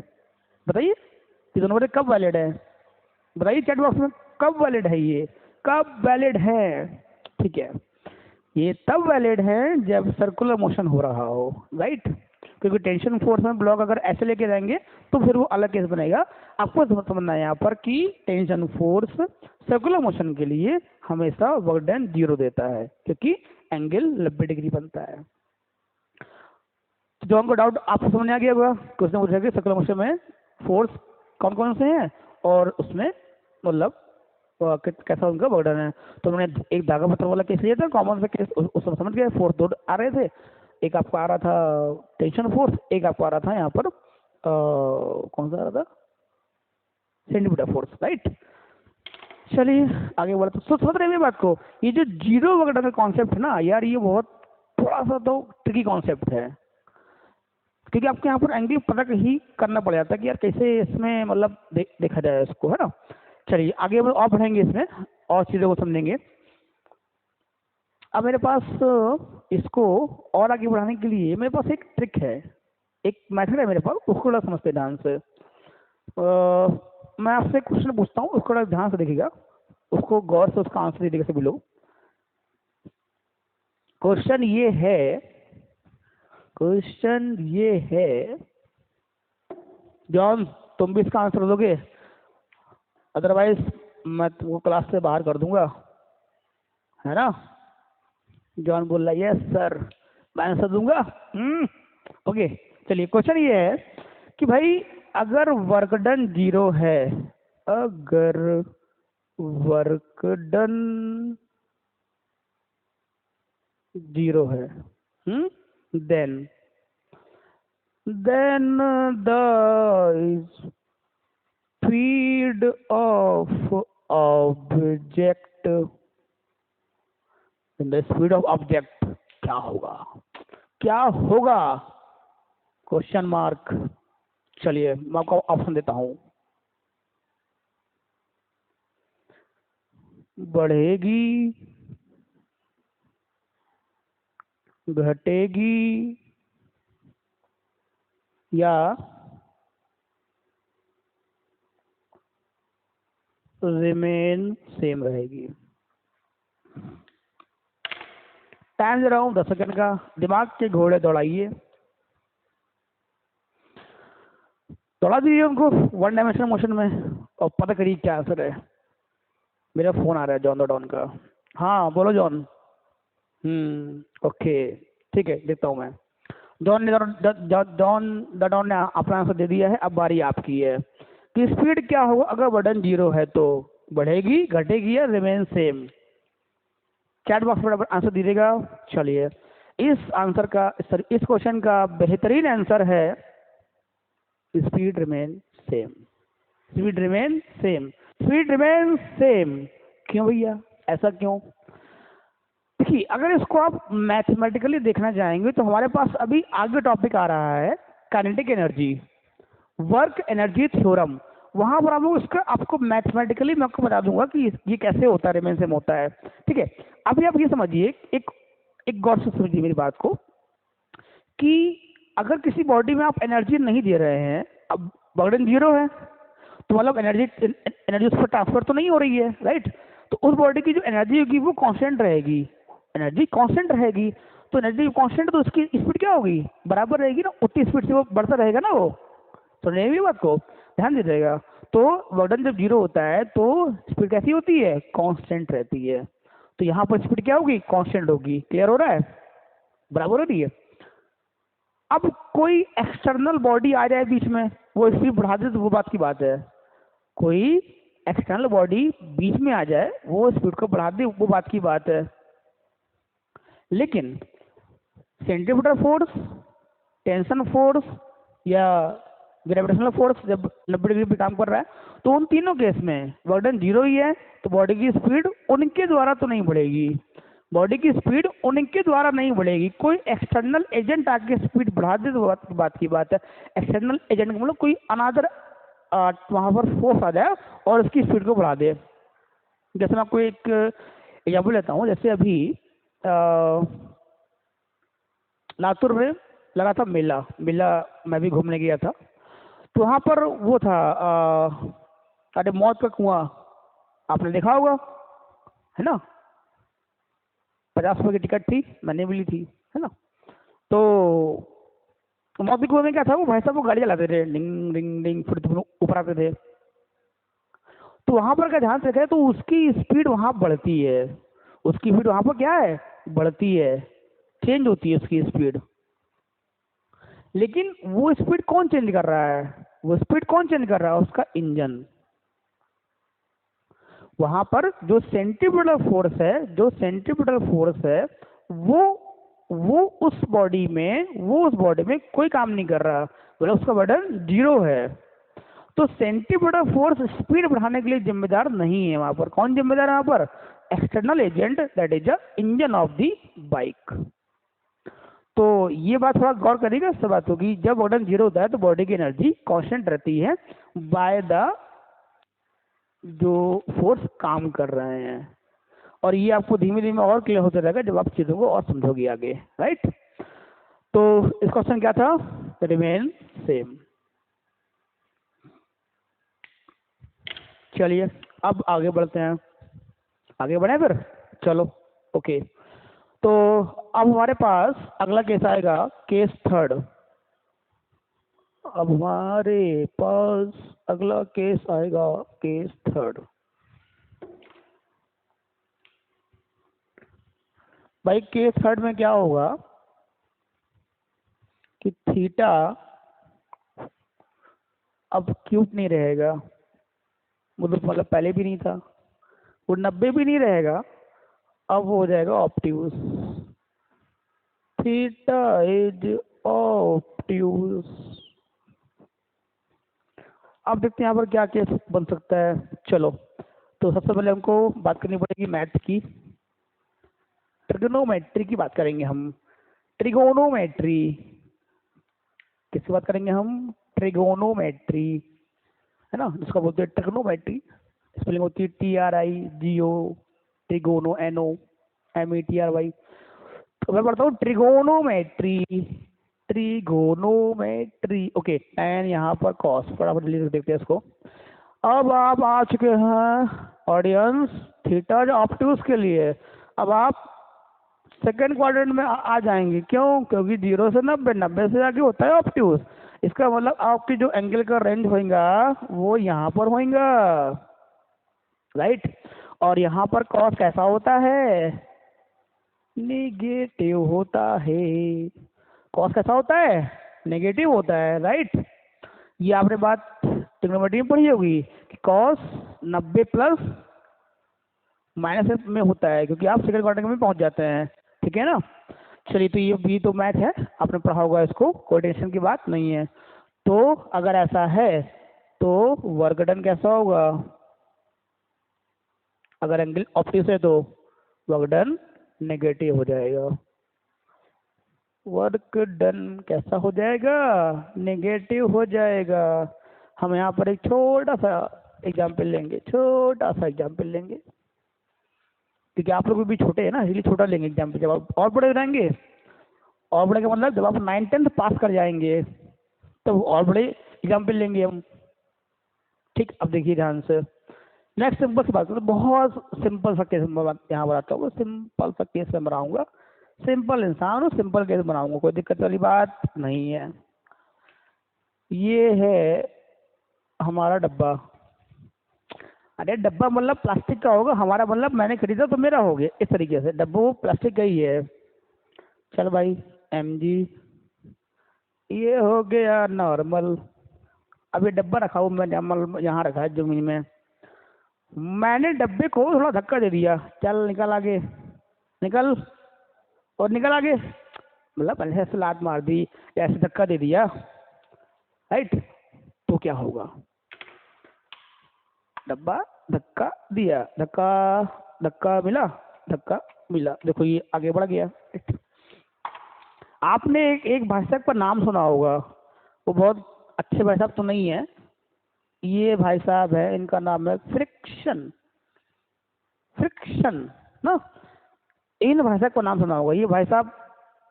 बताइए, ये दोनों बातें कब वैलिड हैं बताइए चैट बॉक्स में, कब वैलिड है, ये कब वैलिड है? ठीक है, ये तब वैलिड है जब सर्कुलर मोशन हो रहा हो, राइट। क्योंकि टेंशन फोर्स में ब्लॉक अगर ऐसे लेके जाएंगे तो फिर वो अलग केस बनेगा। आपको समझना है यहाँ पर कि टेंशन फोर्स सर्कुलर मोशन के लिए हमेशा वर्क डन जीरो देता है, क्योंकि एंगल 90 डिग्री बनता है। तो जो हमको डाउट आपको समझ आ गया होगा, क्वेश्चन पूछा कि सर्कुलर मोशन में फोर्स कौन कौन से हैं और उसमें मतलब कैसा उनका बर्डन है। तो मैंने एक धागा पत्थर वाला केस लिया था, कॉमन सा केस, उसमें समझ गए फोर्स दो आ रहे थे, एक आपको आ रहा था टेंशन फोर्स, एक आपको आ रहा था यहाँ पर कौन सा आ रहा था, सेंटीमीटर फोर्स, राइट। चलिए आगे बढ़ते, तो समझ रहे हैं बात को। ये जो जीरो वगैरह का कॉन्सेप्ट है ना यार, ये बहुत थोड़ा सा तो ट्रिकी कॉन्सेप्ट है, क्योंकि आपको यहाँ पर एंगल पता ही करना पड़ जाता है कि यार कैसे इसमें मतलब देखा जाए इसको, है ना। चलिए आगे और बढ़ेंगे, इसमें और चीज़ों को समझेंगे। अब मेरे पास इसको और आगे बढ़ाने के लिए मेरे पास एक ट्रिक है, एक मेथड है मेरे पास, उसको थोड़ा समझते ध्यान से। मैं आपसे क्वेश्चन पूछता हूँ, उसको थोड़ा ध्यान से देखिएगा, उसको गौर से उसका आंसर दीजिएगा सभी लोग। क्वेश्चन ये है जॉन, तुम भी इसका आंसर दोगे, अदरवाइज मैं तुमको क्लास से बाहर कर दूंगा, है ना। जॉन बोल रहा है यस सर, मैं आंसर दूंगा। ओके, चलिए क्वेश्चन ये है कि भाई अगर वर्क डन 0 है, अगर वर्क डन 0 है, then the speed of object, the speed of object क्या होगा, क्या होगा, क्वेश्चन मार्क। चलिए मैं आपको ऑप्शन देता हूं, बढ़ेगी, घटेगी या रिमेन सेम रहेगी। टाइम दे रहा हूं 10 सेकंड का, दिमाग के घोड़े दौड़ाइए, दौड़ा दीजिए उनको वन डायमेंशनल मोशन में और पता करिए क्या आंसर है। मेरा फोन आ रहा है जॉन द डॉन का। हाँ बोलो जॉन। ओके ठीक है, देखता हूँ मैं। जॉन द डॉन ने अपना आंसर दे दिया है, अब बारी आपकी है कि स्पीड क्या होगा अगर बटन 0 है, तो बढ़ेगी, घटेगी या रिमेन सेम। चैट बॉक्स में आंसर दीजिएगा। चलिए इस आंसर का, इस क्वेश्चन का बेहतरीन आंसर है speed remain same, speed remain same, speed remain same. क्यों भैया, ऐसा क्यों? देखिए अगर इसको आप मैथमेटिकली देखना चाहेंगे तो हमारे पास अभी आगे टॉपिक आ रहा है kinetic energy, work energy theorem. वहां पर इसका आपको मैथमेटिकली मैं आपको बता दूंगा कि ये कैसे होता है, रिमेन सेम होता है। ठीक है, अभी आप ये समझिए, एक गौर से समझिए मेरी बात को, कि अगर किसी बॉडी में आप एनर्जी नहीं दे रहे हैं, अब बर्डन 0 है, तो मतलब एनर्जी उस पर ट्रांसफर तो नहीं हो रही है, राइट। तो उस बॉडी की जो एनर्जी होगी वो कांस्टेंट रहेगी, एनर्जी कांस्टेंट रहेगी। तो एनर्जी कांस्टेंट, तो उसकी स्पीड क्या होगी, बराबर रहेगी ना, उतनी स्पीड से वो बढ़ता रहेगा ना वो। तो नहीं भी बात को ध्यान दीजिएगा। तो बर्डन जब 0 होता है तो स्पीड कैसी होती है, कांस्टेंट रहती है। तो यहाँ पर स्पीड क्या होगी, कांस्टेंट होगी। क्लियर हो रहा है, बराबर हो रही है। अब कोई एक्सटर्नल बॉडी आ जाए बीच में, वो स्पीड बढ़ा दे तो वो बात की बात है। कोई एक्सटर्नल बॉडी बीच में आ जाए, वो स्पीड को बढ़ा दे, वो बात की बात है। लेकिन सेंट्रीफ्यूगल फोर्स, टेंशन फोर्स या ग्रेविटेशनल फोर्स जब 90 डिग्री पे काम कर रहा है, तो उन तीनों केस में बर्डन 0 ही है, तो बॉडी की स्पीड उनके द्वारा तो नहीं बढ़ेगी, बॉडी की स्पीड उनके द्वारा नहीं बढ़ेगी। कोई एक्सटर्नल एजेंट आके स्पीड बढ़ा दे तो बात की बात है। एक्सटर्नल एजेंट मतलब कोई अनादर वहां पर फोर्स आ जाए और उसकी स्पीड को बढ़ा दे। जैसे मैं आपको एक एग्जाम्पल लेता हूँ, जैसे अभी लातूर में लगा था मेला, मैं भी घूमने गया था, तो वहाँ पर वो था अरे मौत का कुआं, आपने देखा होगा, है ना। 50 रुपये की टिकट थी, मैंने भी ली थी, है ना। तो मौत के कुएं में क्या था, वो भाई साहब वो गाड़ी चलाते थे, डिंग डिंग डिंग, फिर ऊपर आते थे। तो वहां पर का ध्यान से देखें तो उसकी स्पीड वहां बढ़ती है, उसकी स्पीड वहां पर क्या है, बढ़ती है, चेंज होती है उसकी स्पीड। लेकिन वो स्पीड कौन चेंज कर रहा है, वो स्पीड कौन चेंज कर रहा है, उसका इंजन। वहां पर जो सेंट्रीफ्यूगल फोर्स है, जो सेंट्रीफ्यूगल फोर्स है, वो उस बॉडी में कोई काम नहीं कर रहा, मतलब उसका बर्डन 0 है। तो सेंट्रीफ्यूगल फोर्स स्पीड बढ़ाने के लिए जिम्मेदार नहीं है। वहां पर कौन जिम्मेदार है, वहां पर external agent, that is the engine of the bike. तो ये बात थोड़ा गौर करिएगा इस बातों की, जब वर्कडन जीरो होता है तो बॉडी की एनर्जी कांस्टेंट रहती है बाय द जो फोर्स काम कर रहे हैं। और ये आपको धीमे धीमे और क्लियर होता रहेगा जब आप चीज़ों को और समझोगे आगे, राइट। तो इस क्वेश्चन क्या था, रिमेन सेम। चलिए अब आगे बढ़ते हैं, आगे बढ़े फिर, चलो ओके। तो अब हमारे पास अगला केस आएगा, केस थर्ड। अब हमारे पास अगला केस आएगा, केस थर्ड। भाई केस थर्ड में क्या होगा कि थीटा अब क्यूब नहीं रहेगा, मतलब पहले भी नहीं था, वो 90 भी नहीं रहेगा, अब हो जाएगा ऑप्टियूज। Theta is ऑप्टियूज। अब देखते हैं यहाँ पर क्या केस बन सकता है। चलो तो सबसे पहले हमको बात करनी पड़ेगी मैथ की, ट्रिगोनोमेट्री की बात करेंगे हम। ट्रिगोनोमेट्री किसकी बात करेंगे हम, ट्रिगोनोमेट्री, है ना, जिसका बोलते हैं ट्रिगोनोमेट्री। स्पेलिंग होती है TRIGO, ट्रिगोनो NOMETRY। तो मैं पढ़ता हूँ ट्रिगोनोमेट्री, ट्रिगोनोमेट्री। ओके, टेन यहाँ पर कॉस, फटाफट जल्दी से देखते हैं इसको। अब आप आ चुके हैं ऑडियंस थीटा ऑप्टिक्स के लिए। अब आप सेकेंड क्वाड्रेंट में आ जाएंगे, क्यों, क्योंकि 0 से 90, 90 से आगे होता है ऑप्टिक्स। इसका मतलब आपकी जो एंगल का रेंज होगा वो यहाँ पर होगा, राइट। और यहाँ पर कॉस कैसा होता है, नेगेटिव होता है। कॉस कैसा होता है, नेगेटिव होता है, राइट। ये आपने बात ट्रिग्नोमेट्री में पढ़ी होगी कि कॉस 90 प्लस माइनस में होता है, क्योंकि आप सेकंड क्वाड्रेंट में पहुंच जाते हैं, ठीक है ना। चलिए तो ये भी तो मैथ है, आपने पढ़ा होगा इसको, कोई टेंशन की बात नहीं है। तो अगर ऐसा है तो वर्कडन कैसा होगा, अगर एंगल ऑप्टिक्स है तो वर्कडन नेगेटिव हो जाएगा। वर्क डन कैसा हो जाएगा, नेगेटिव हो जाएगा। हम यहाँ पर एक छोटा सा एग्जाम्पल लेंगे, छोटा सा एग्जाम्पल लेंगे, क्योंकि आप लोग भी छोटे हैं ना, इसलिए छोटा लेंगे एग्जाम्पल। जब आप और बड़े हो जाएंगे, और बड़े का मतलब जब आप 9th 10th पास कर जाएंगे तो और बड़े एग्जाम्पल लेंगे हम, ठीक। अब देखिए ध्यान से, नेक्स्ट सिंपल सी बात करो, बहुत सिंपल सा केस यहाँ बनाता हूँ, सिंपल सा केस में बनाऊंगा, सिंपल इंसान हूँ, सिंपल केस बनाऊंगा, कोई दिक्कत वाली बात नहीं है। ये है हमारा डब्बा। अरे डब्बा मतलब प्लास्टिक का होगा, हमारा मतलब मैंने खरीदा तो मेरा हो गया, इस तरीके से डब्बा वो प्लास्टिक का ही है। चल भाई MG, ये हो गया नॉर्मल। अभी डब्बा रखा हुआ मैंने यहाँ रखा है जमीन में, मैंने डब्बे को थोड़ा धक्का दे दिया, चल निकल आगे, निकल, और निकल आगे, मतलब ऐसे लात मार दी, ऐसे धक्का दे दिया, राइट। तो क्या होगा, डब्बा धक्का दिया, धक्का धक्का मिला, धक्का मिला, देखो ये आगे बढ़ गया। आपने एक भाई साहब का नाम सुना होगा, वो बहुत अच्छे भाई साहब तो नहीं है, ये भाई साहब है, इनका नाम है फ्रिक्शन, फ्रिक्शन ना। इन भाई साहब का नाम सुना होगा। ये भाई साहब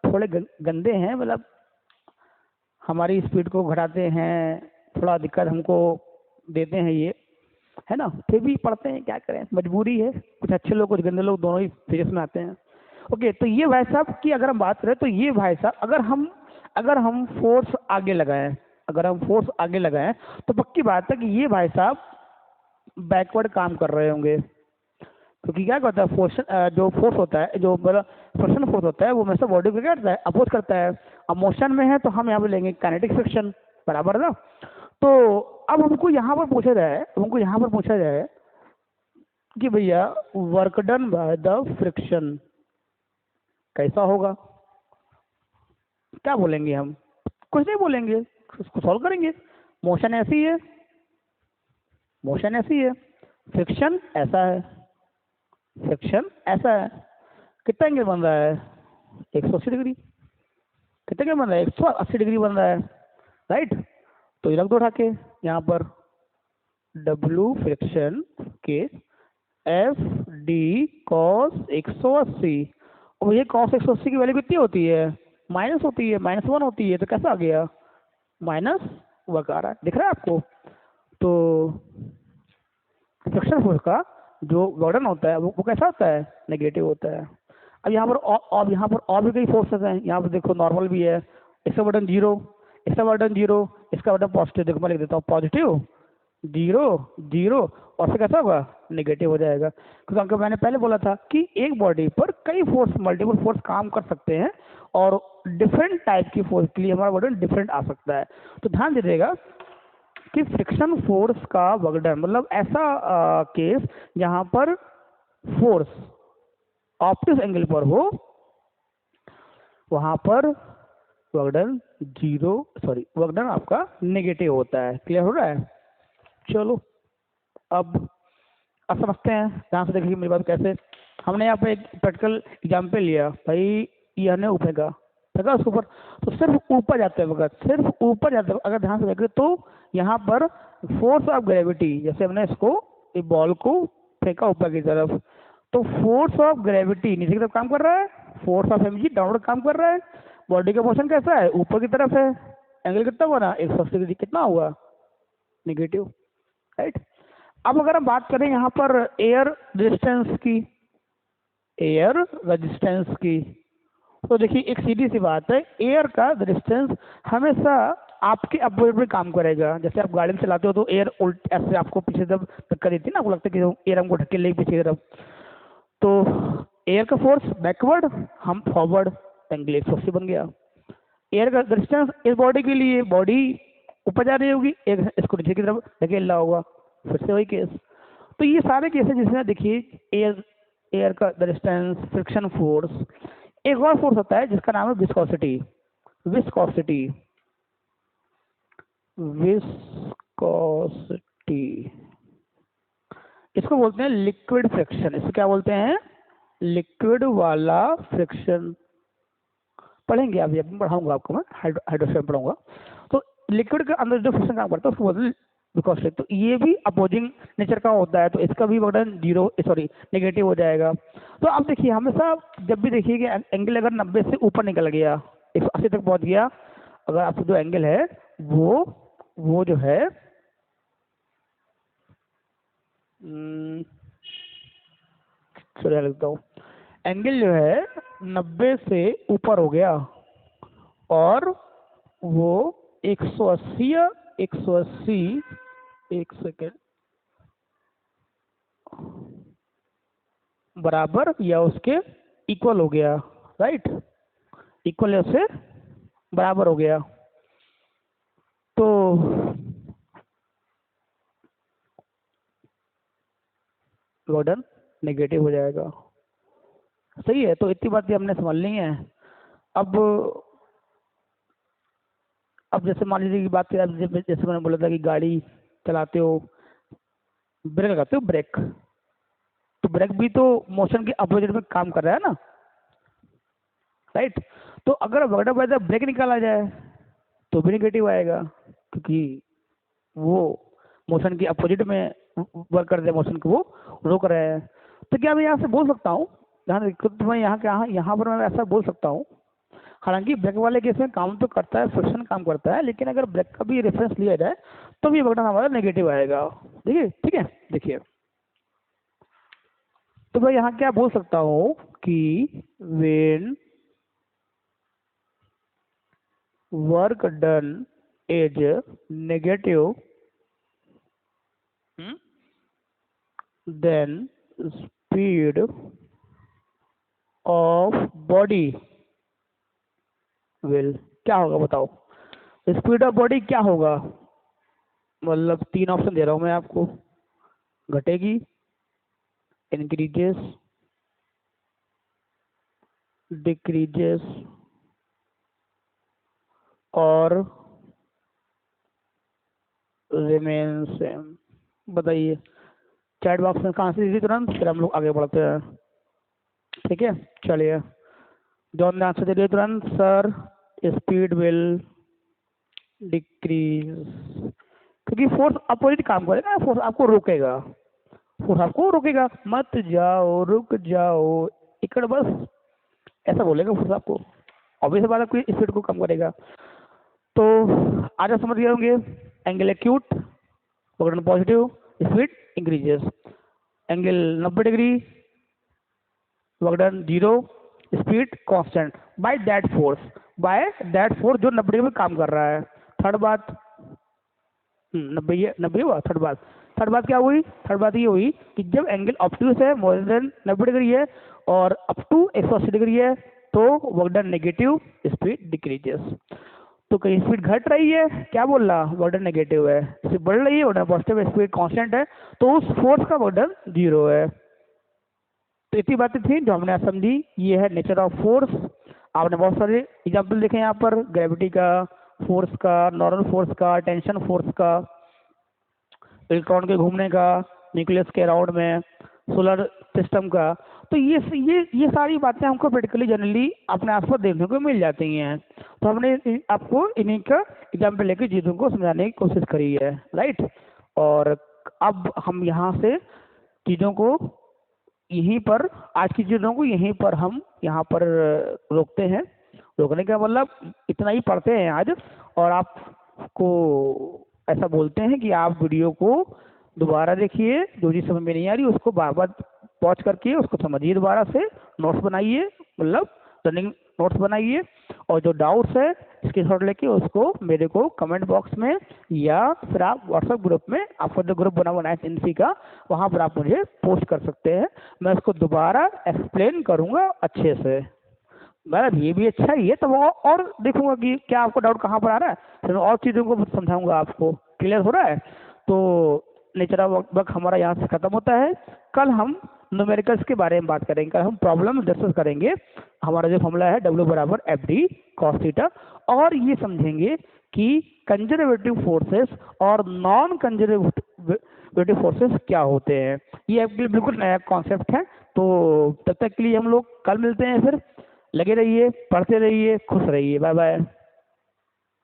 थोड़े गंदे हैं, मतलब हमारी स्पीड को घटाते हैं, थोड़ा दिक्कत हमको देते हैं ये, है ना। फिर भी पढ़ते हैं, क्या करें, मजबूरी है, कुछ अच्छे लोग कुछ गंदे लोग दोनों ही फिजिक्स में आते हैं। ओके, तो ये भाई साहब की अगर हम बात करें तो ये भाई साहब अगर हम फोर्स आगे लगाएं, अगर हम फोर्स आगे लगाएं तो पक्की बात है कि ये भाई साहब बैकवर्ड काम कर रहे होंगे, क्योंकि क्या करता है फोर्स, जो फोर्स होता है, जो मतलब फ्रिक्शन फोर्स होता है, वो हमेशा बॉडी को क्या करता है, अपोज करता है। अब मोशन में है तो हम यहाँ पे लेंगे काइनेटिक फ्रिक्शन, बराबर ना। तो अब हमको यहाँ पर पूछा जाए कि भैया work done by the friction कैसा होगा, क्या बोलेंगे हम, कुछ नहीं बोलेंगे, उसको सॉल्व करेंगे। मोशन ऐसी है, मोशन ऐसी है, फ्रिक्शन ऐसा है, फ्रिक्शन ऐसा है, कितना एंगल बन रहा है, 180 डिग्री, कितने क्या बन रहा है, 180 डिग्री बन रहा है, राइट। तो ये रख दो उठा के यहाँ पर, W फ्रिक्शन के एफ डी कॉस 180। और ये कॉस 180 की वैल्यू कितनी होती है, माइनस होती है, -1 होती है। तो कैसा आ गया, -1 आ रहा है, दिख रहा है आपको। तो फ्रिक्शन फोर्स का जो वर्डन होता है वो कैसा होता है, नेगेटिव होता है। अब यहाँ पर और भी कई फोर्सेस हैं। यहाँ पर देखो नॉर्मल भी है, इसका वर्डन 0, इसका वर्डन 0, इसका वर्डन पॉजिटिव। देखो मैं लिख देता हूँ पॉजिटिव 0 0, और फिर कैसा होगा, नेगेटिव हो जाएगा। क्योंकि अंकल मैंने पहले बोला था कि एक बॉडी पर कई फोर्स, मल्टीपल फोर्स काम कर सकते हैं और डिफरेंट टाइप की फोर्स के लिए हमारा वर्डन डिफरेंट आ सकता है। तो ध्यान दीजिएगा कि फ्रिक्शन फोर्स का वर्डन मतलब ऐसा केस जहां पर फोर्स ऑप्टिक एंगल पर हो, वहां पर वर्डन वर्डन आपका नेगेटिव होता है। क्लियर हो रहा है। चलो अब समझते हैं, ध्यान से देखिए मेरी बात कैसे। हमने यहाँ पे एक प्रैक्टिकल एग्जाम्पल लिया, भाई ये हमने ऊपर का फेंका उसके ऊपर, तो सिर्फ ऊपर जाते वक्त, सिर्फ ऊपर जाते वक्त अगर ध्यान से देखें तो यहाँ पर फोर्स ऑफ ग्रेविटी, जैसे हमने इसको एक बॉल को फेंका ऊपर की तरफ, तो फोर्स ऑफ ग्रेविटी नीचे की तरफ काम कर रहा है, फोर्स ऑफ एमजी डाउनवर्ड काम कर रहा है। बॉडी का मोशन कैसा है, ऊपर की तरफ है। एंगल कितना बना, 180 डिग्री। कितना हुआ, नेगेटिव, राइट। अब अगर हम बात करें यहाँ पर एयर रेजिस्टेंस की, तो देखिए एक सीधी सी बात है, एयर का रेजिस्टेंस हमेशा आपके अपोजिट में काम करेगा। जैसे आप गाड़ी में चलाते हो तो एयर उल्ट ऐसे आपको पीछे तरफ धक्का देती है ना, आपको लगता है कि एयर हमको ढकेल लेगी पीछे की तरफ। तो एयर का फोर्स बैकवर्ड, हम फॉरवर्ड, एंगल 180 बन गया। एयर का रेजिस्टेंस इस बॉडी के लिए, बॉडी ऊपर जा रही होगी, एक इसको नीचे की तरफ धकेल रहा होगा, फिर से वही केस। तो ये सारे केस जिसमें देखिए एयर का रेजिस्टेंस, फ्रिक्शन फोर्स, एक और फोर्स होता है जिसका नाम है विस्कोसिटी। इसको बोलते हैं लिक्विड फ्रिक्शन। इसको क्या बोलते हैं, लिक्विड वाला फ्रिक्शन। पढ़ेंगे अभी पढ़ाऊंगा आपको मैं, हाइड्रोस्टेट पढ़ाऊंगा। तो लिक्विड के अंदर जो फ्रिक्शन काम करता है उसको बोलते हैं विस्कोसिटी। तो ये भी अपोजिंग नेचर का होता है, तो इसका भी वर्डन नेगेटिव हो जाएगा। तो अब देखिए हमेशा जब भी देखिए कि एंगल अगर 90 से ऊपर निकल गया, 180 तक पहुंच गया, अगर आपका जो एंगल है वो जो है लिखता हूँ, एंगल जो है 90 से ऊपर हो गया और वो 180 एक सेकेंड बराबर या उसके इक्वल हो गया, राइट, इक्वल या उससे बराबर हो गया, तो वर्डन नेगेटिव हो जाएगा। सही है। तो इतनी बातें हमने समझ ली हैं। अब जैसे मान लीजिए की बात करें, जैसे मैंने बोला था कि गाड़ी चलाते हो, ब्रेक लगाते हो, ब्रेक, तो ब्रेक भी तो मोशन के अपोजिट में काम कर रहा है ना, राइट। तो अगर वर्डन बाय द ब्रेक निकाला जाए तो भी नेगेटिव आएगा, क्योंकि वो मोशन के अपोजिट में वर्क कर रहे हैं, मोशन को वो रोक रहे हैं। तो क्या मैं यहाँ से बोल सकता हूँ, मैं यहाँ पर मैं ऐसा बोल सकता हूँ, हालांकि ब्रेक वाले केस में काम तो करता है, फ्रिक्शन काम करता है, लेकिन अगर ब्रेक का भी रेफरेंस लिया जाए तो भी वर्डन हमारा नेगेटिव आएगा। देखिए, ठीक है, देखिए तो मैं यहाँ क्या बोल सकता हूँ कि when work done is negative, then speed of body will, क्या होगा बताओ, स्पीड ऑफ बॉडी क्या होगा, मतलब 3 ऑप्शन दे रहा हूं मैं आपको, घटेगी, इंक्रीजेस, डिक्रीजेस और रिमेन सेम। बताइए चैट बॉक्स में कहाँ से दीजिए तुरंत, फिर हम लोग आगे बढ़ते हैं। ठीक है, चलिए जॉन ने आंसर दे दिया तुरंत, सर स्पीड विल डिक्रीज, क्योंकि फोर्स अपोजिट काम करेगा, फोर्स आपको रोकेगा, फोर्स आपको रोकेगा, मत जाओ रुक जाओ इकड़ बस, ऐसा बोलेगा फोर्स आपको, ऑब्वियस बात है कोई स्पीड को कम करेगा। तो आज आप समझ गए होंगे, angle acute work positive, speed increases, angle 90 degree work done 0, speed constant by that force जो 90 डिग्री में काम कर रहा है। थर्ड बात 90 हुआ। थर्ड बात क्या हुई? थर्ड बात ये हुई कि जब एंगल ऑब्ट्यूस है मोर देन 90 डिग्री है और अप टू 180 डिग्री है तो work done negative, speed decreases. तो कहीं स्पीड घट रही है, क्या बोल रहा, वर्क डन नेगेटिव है, स्पीड बढ़ रही है वर्क डन पॉजिटिव है, स्पीड कांस्टेंट है, तो उस फोर्स का वर्क डन 0 है। तो इतनी बातें थी जो हमने आज समझी। ये है नेचर ऑफ फोर्स। आपने बहुत सारे एग्जाम्पल देखे यहाँ पर, ग्रेविटी का, फोर्स का, नॉर्मल फोर्स का, टेंशन फोर्स का, इलेक्ट्रॉन के घूमने का, न्यूक्लियस के अराउंड में, सोलर सिस्टम का। तो ये सारी बातें हमको प्रैक्टिकली जनरली अपने आसपास देखने को मिल जाती हैं। तो हमने आपको इन्हीं का एग्जाम्पल लेकर चीज़ों को समझाने की कोशिश करी है, राइट। और अब हम यहाँ से चीज़ों को यहीं पर, आज की चीज़ों को यहीं पर हम यहाँ पर रोकते हैं। रोकने का मतलब इतना ही पढ़ते हैं आज, और आपको ऐसा बोलते हैं कि आप वीडियो को दोबारा देखिए, जो चीज़ समझ में नहीं आ रही उसको बार बार पॉज करके उसको समझिए, दोबारा से नोट्स बनाइए, मतलब रनिंग नोट्स बनाइए, और जो डाउट्स है स्क्रीनशॉट लेके उसको मेरे को कमेंट बॉक्स में या फिर आप व्हाट्सएप ग्रुप में, आपका जो ग्रुप बना हुआ है एनसी का, वहाँ पर आप मुझे पोस्ट कर सकते हैं। मैं उसको दोबारा एक्सप्लेन करूँगा अच्छे से। मतलब ये भी अच्छा ही है, तो और देखूंगा कि क्या आपको डाउट कहाँ पर आ रहा है, फिर मैं और चीज़ों को समझाऊंगा आपको। क्लियर हो रहा है? तो नेचर ऑफ वर्क हमारा यहाँ से खत्म होता है। कल हम न्यूमेरिकल्स के बारे में बात करेंगे, कल हम प्रॉब्लम डिस्कस करेंगे। हमारा जो फॉर्मूला है W बराबर FD cos थीटा, और ये समझेंगे कि कंजर्वेटिव फोर्सेस और नॉन कंजर्वेटिव फोर्सेस क्या होते हैं। ये आपके लिए बिल्कुल नया कॉन्सेप्ट है। तो तब तक के लिए हम लोग कल मिलते हैं, फिर लगे रहिए, पढ़ते रहिए, खुश रहिए। Bye bye.